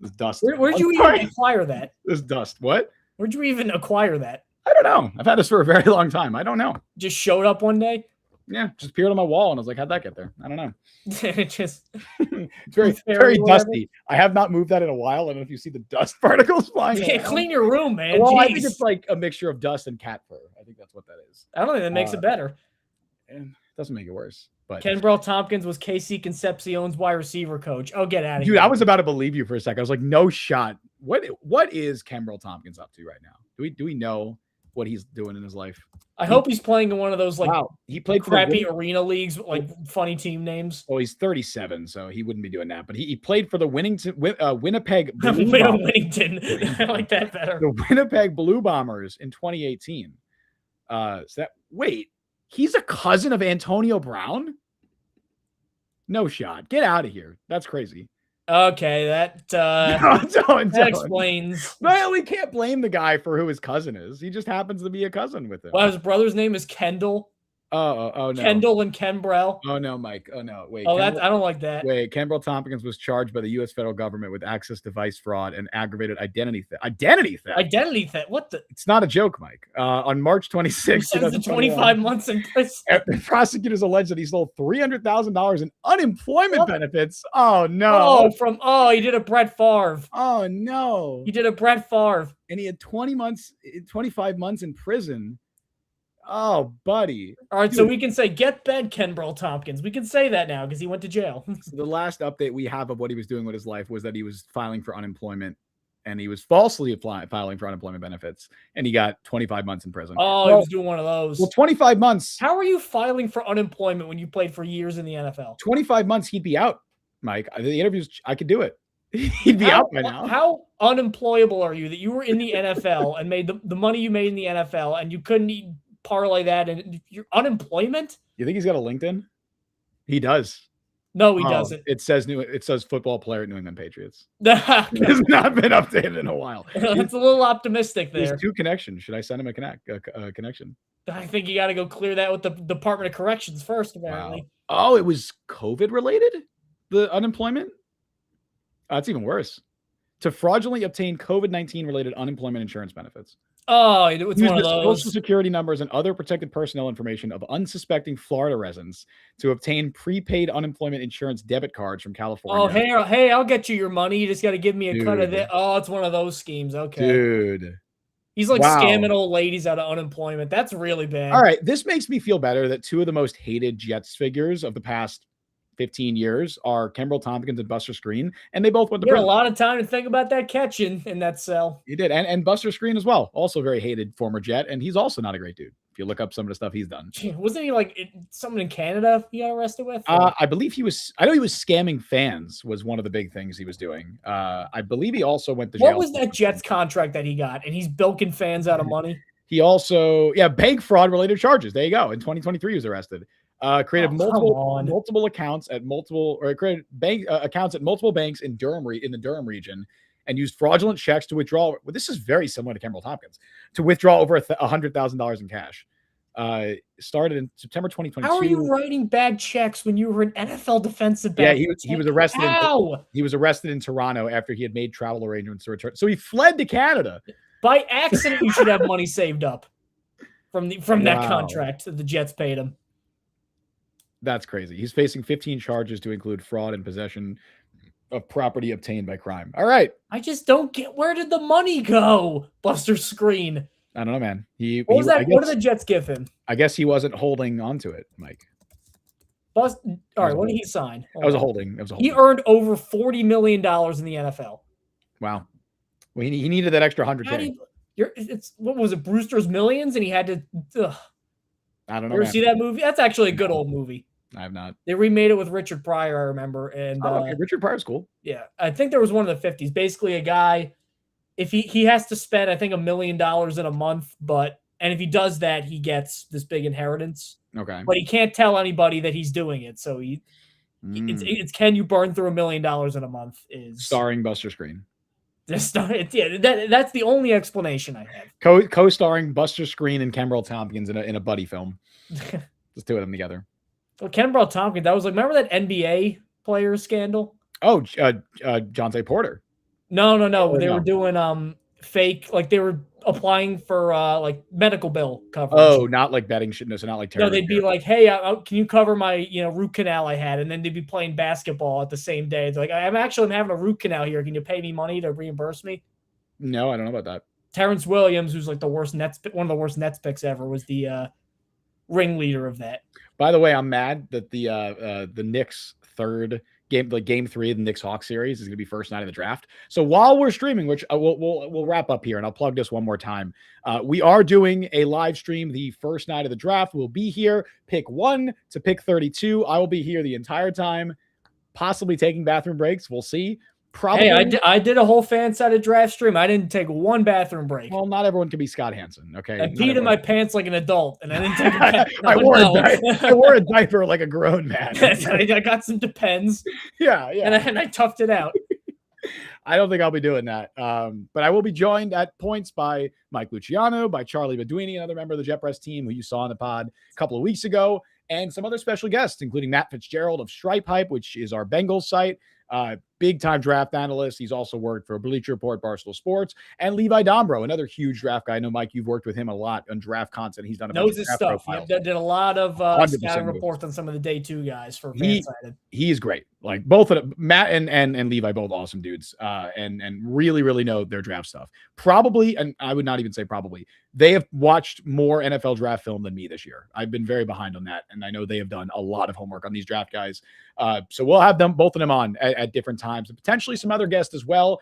A: This dust.
B: Where'd you even acquire that?
A: This dust. What?
B: Where'd you even acquire that?
A: I don't know. I've had this for a very long time. I don't know.
B: Just showed up one day?
A: Yeah, just appeared on my wall, and I was like, "How'd that get there?" I don't know.
B: It's
A: very dusty. I have not moved that in a while. I don't know if you see the dust particles flying.
B: You can't clean your room, man.
A: Well, I think it's like a mixture of dust and cat fur. I think that's what that is.
B: I don't think that makes it better.
A: And Doesn't make it worse. But
B: Kenbrell Tompkins was KC Concepcion's wide receiver coach. Oh, get out of
A: dude,
B: here.
A: I was about to believe you for a second. I was like, no shot. What is Kenbrell Tompkins up to right now? Do we know what he's doing in his life?
B: I hope he's playing in one of those like
A: he played
B: crappy arena leagues, like funny team names.
A: Well, he's 37, so he wouldn't be doing that. But he played for the Winnipeg Blue
B: Winnington. I like that better.
A: The Winnipeg Blue Bombers in 2018. He's a cousin of Antonio Brown? No shot. Get out of here. That's crazy.
B: Okay, that that explains.
A: Well, we can't blame the guy for who his cousin is. He just happens to be a cousin with him.
B: Well, his brother's name is Kendall.
A: Oh no.
B: Kendall and Kenbrell.
A: Oh no, Mike. Oh no. Wait.
B: Oh, I don't like that.
A: Wait, Kenbrell Tompkins was charged by the U.S. federal government with access device fraud and aggravated identity theft. Identity theft.
B: What the?
A: It's not a joke, Mike. On March 26th,
B: 25 months in prison.
A: The prosecutors alleged that he stole $300,000 in unemployment benefits. Oh no.
B: He did a Brett Favre.
A: Oh no.
B: He did a Brett Favre.
A: And he had 25 months in prison. Oh, buddy.
B: All right, so we can say get bed Kenbrell Tompkins. We can say that now because he went to jail.
A: So the last update we have of what he was doing with his life was that he was filing for unemployment, and he was falsely filing for unemployment benefits, and he got 25 months in prison.
B: Oh, he was doing one of those.
A: Well, 25 months.
B: How are you filing for unemployment when you played for years in the NFL?
A: 25 months, he'd be out, Mike. The interviews, I could do it. He'd be out by now.
B: How unemployable are you that you were in the NFL and made the money you made in the NFL and you couldn't parlay that and your unemployment?
A: You think he's got a LinkedIn? He does.
B: No, he doesn't.
A: It says football player at New England Patriots. It has not been updated in a while.
B: That's a little optimistic there.
A: There's 2 connections. Should I send him a connection?
B: I think you got to go clear that with the Department of Corrections first, apparently.
A: Wow. Oh, it was COVID related? The unemployment? That's even worse. To fraudulently obtain COVID-19 related unemployment insurance benefits.
B: Oh, it's one of those.
A: Social security numbers and other protected personnel information of unsuspecting Florida residents to obtain prepaid unemployment insurance debit cards from California.
B: Oh, hey, I'll get you your money. You just got to give me a cut of it. Oh, it's one of those schemes. Okay.
A: Dude.
B: He's like scamming old ladies out of unemployment. That's really bad.
A: All right. This makes me feel better that 2 of the most hated Jets figures of the past 15 years are Kenbrell Tompkins and Buster Screen, and they both went to prison.
B: A lot of time to think about that catch in that cell.
A: He did, and Buster Screen as well, also very hated former Jet, and he's also not a great dude. If you look up some of the stuff he's done,
B: wasn't he like someone in Canada he got arrested with?
A: I believe he was. I know he was scamming fans. Was one of the big things he was doing. I believe he also went to jail.
B: What was that Jets contract that he got? And he's bilking fans out of money.
A: He also, bank fraud related charges. There you go. In 2023, he was arrested. Created multiple accounts at created bank accounts at multiple banks in the Durham region, and used fraudulent checks to withdraw. Well, this is very similar to Kenbrell Tompkins, to withdraw over $100,000 in cash. Started in September 2022.
B: How are you writing bad checks when you were an NFL defensive back?
A: Yeah, he was arrested. He was arrested in Toronto after he had made travel arrangements to return. So he fled to Canada.
B: By accident, you should have money saved up from that contract that the Jets paid him.
A: That's crazy. He's facing 15 charges to include fraud and possession of property obtained by crime. All right.
B: I just don't get, where did the money go, Buster Screen?
A: I don't know, man.
B: What did the Jets give him?
A: I guess he wasn't holding on to it, Mike.
B: All right, what did he sign?
A: That was a holding.
B: He earned over $40 million in the NFL.
A: Wow. Well, he needed that extra $100K.
B: What was it, Brewster's Millions? And he had to...
A: I don't know.
B: You ever see that movie? That's actually a good old movie.
A: I have not.
B: They remade it with Richard Pryor, I remember. And
A: okay. Richard Pryor's cool.
B: Yeah. I think there was one of the 50s. Basically, a guy, if he has to spend, I think, $1 million in a month, and if he does that, he gets this big inheritance.
A: Okay.
B: But he can't tell anybody that he's doing it. So it's can you burn through $1 million in a month? Is
A: starring Buster Screen.
B: That's the only explanation I have.
A: Co-starring Buster Screen and Kenbrell Tompkins in a buddy film. Just 2 of them together.
B: Well, Kenbrell Tompkins, that was like, remember that NBA player scandal?
A: Oh, Jonte Porter.
B: No. They were doing fake, like they were applying for like medical bill coverage.
A: Oh, not like betting shit. No, so not like
B: terror. No, they'd be like, hey, can you cover my root canal I had? And then they'd be playing basketball at the same day. They're like, I'm having a root canal here. Can you pay me money to reimburse me?
A: No, I don't know about that.
B: Terrence Williams, who's like one of the worst Nets picks ever, was the ringleader of that.
A: By the way, I'm mad that the Knicks third game, like game 3 of the Knicks Hawks series, is going to be first night of the draft. So while we're streaming, which we'll wrap up here, and I'll plug this one more time. We are doing a live stream the first night of the draft. We'll be here, pick 1 to pick 32. I will be here the entire time, possibly taking bathroom breaks. We'll see. Probably.
B: Hey, I did a whole fan-sided draft stream. I didn't take one bathroom break.
A: Well, not everyone can be Scott Hansen, okay?
B: I peed in my pants like an adult, and I didn't take a
A: I wore a diaper like a grown man.
B: I got some Depends.
A: Yeah.
B: And I toughed it out.
A: I don't think I'll be doing that. But I will be joined at points by Mike Luciano, by Charlie Beduini, another member of the Jet Press team who you saw on the pod a couple of weeks ago, and some other special guests, including Matt Fitzgerald of Stripe Hype, which is our Bengals site. Big-time draft analyst. He's also worked for Bleacher Report, Barstool Sports, and Levi Dombro, another huge draft guy. I know, Mike, you've worked with him a lot on draft content. He's done a bunch of draft
B: stuff.
A: profiles.
B: He did a lot of scouting reports on some of the day 2 guys for Fansided.
A: He is great. Like both of them, Matt and Levi, both awesome dudes, and really, really know their draft stuff. Probably, and I would not even say probably, they have watched more NFL draft film than me this year. I've been very behind on that, and I know they have done a lot of homework on these draft guys. So we'll have both of them on at different times, and potentially some other guests as well.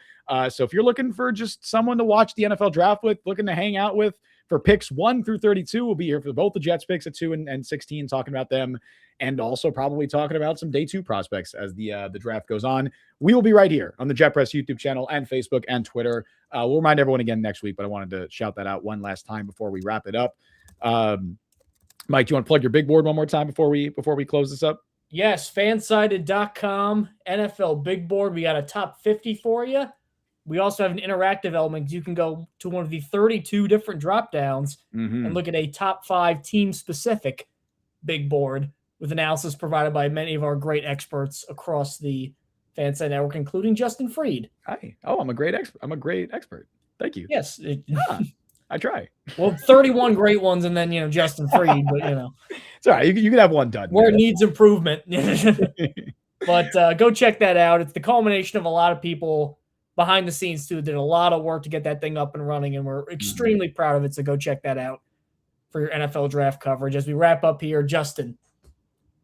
A: So if you're looking for just someone to watch the NFL draft with, looking to hang out with for picks 1 through 32, we'll be here for both the Jets picks at 2 and 16, talking about them, and also probably talking about some day 2 prospects as the draft goes on. We will be right here on the Jet Press YouTube channel and Facebook and Twitter. We'll remind everyone again next week, but I wanted to shout that out one last time before we wrap it up. Mike, do you want to plug your big board one more time before we close this up?
B: Yes, fansided.com, NFL Big Board. We got a top 50 for you. We also have an interactive element. You can go to one of the 32 different drop downs and look at a top 5 team-specific big board with analysis provided by many of our great experts across the Fanside Network, including Justin Fried.
A: Hi. Oh, I'm a great expert. Thank you.
B: Yes.
A: I try.
B: Well, 31 great ones, and then, Justin Fried, but,
A: It's all right. You can have one done.
B: Where it needs improvement. But go check that out. It's the culmination of a lot of people behind the scenes, too. Did a lot of work to get that thing up and running, and we're extremely proud of it. So go check that out for your NFL draft coverage. As we wrap up here, Justin,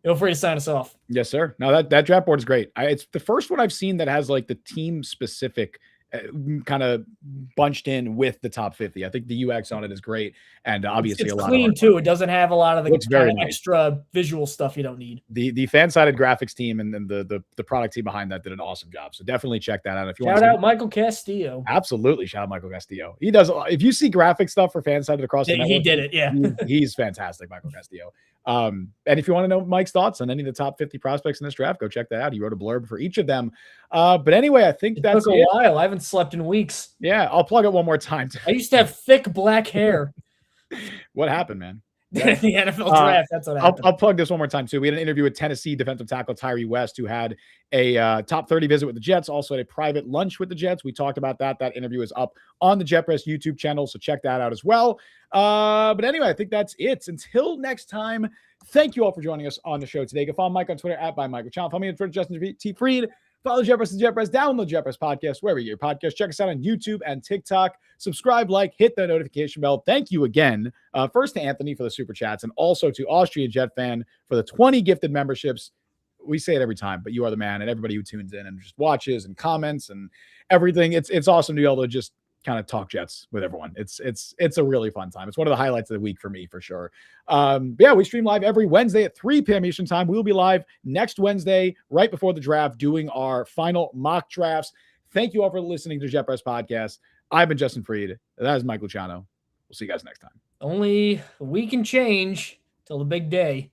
B: feel free to sign us off.
A: Yes, sir. No, that draft board is great. It's the first one I've seen that has like the team-specific kind of bunched in with the top 50. I think the UX on it is great, and obviously
B: it's
A: a lot
B: clean too. It doesn't have a lot of the kind of
A: nice
B: extra visual stuff you don't need.
A: The fan-sided graphics team and then the product team behind that did an awesome job. So definitely check that out if you want.
B: Shout out Michael Castillo.
A: Absolutely, shout out Michael Castillo. He does. If you see graphic stuff for fan-sided across the network,
B: he did it. Yeah,
A: he's fantastic, Michael Castillo. And if you want to know Mike's thoughts on any of the top 50 prospects in this draft, go check that out. He wrote a blurb for each of them. But anyway, I think that's
B: took a while. I haven't slept in weeks.
A: Yeah, I'll plug it one more time.
B: I used to have thick black hair.
A: What happened, man?
B: The NFL draft. That's what happened.
A: I'll plug this one more time too. We had an interview with Tennessee defensive tackle Tyree West, who had a top 30 visit with the Jets, also had a private lunch with the Jets. We talked about that. That interview is up on the Jet Press YouTube channel, so check that out as well. But anyway, I think that's it. Until next time, thank you all for joining us on the show today. You can follow Mike on Twitter at @ByMikeWithChannel. Follow me on Twitter, Justin T. Fried. Follow Jet Press and Jet Press. Download Jet Press podcast wherever you get your podcast. Check us out on YouTube and TikTok. Subscribe, hit the notification bell. Thank you again, first to Anthony for the super chats, and also to Austrian Jet Fan for the 20 gifted memberships. We say it every time, but you are the man, and everybody who tunes in and just watches and comments and everything. It's awesome to be able to just kind of talk Jets with everyone. It's a really fun time. It's one of the highlights of the week for me, for sure. But yeah, we stream live every Wednesday at 3 p.m. Eastern time. We will be live next Wednesday, right before the draft, doing our final mock drafts. Thank you all for listening to Jet Press Podcast. I've been Justin Fried. That is Mike Luciano. We'll see you guys next time.
B: Only a week and change till the big day.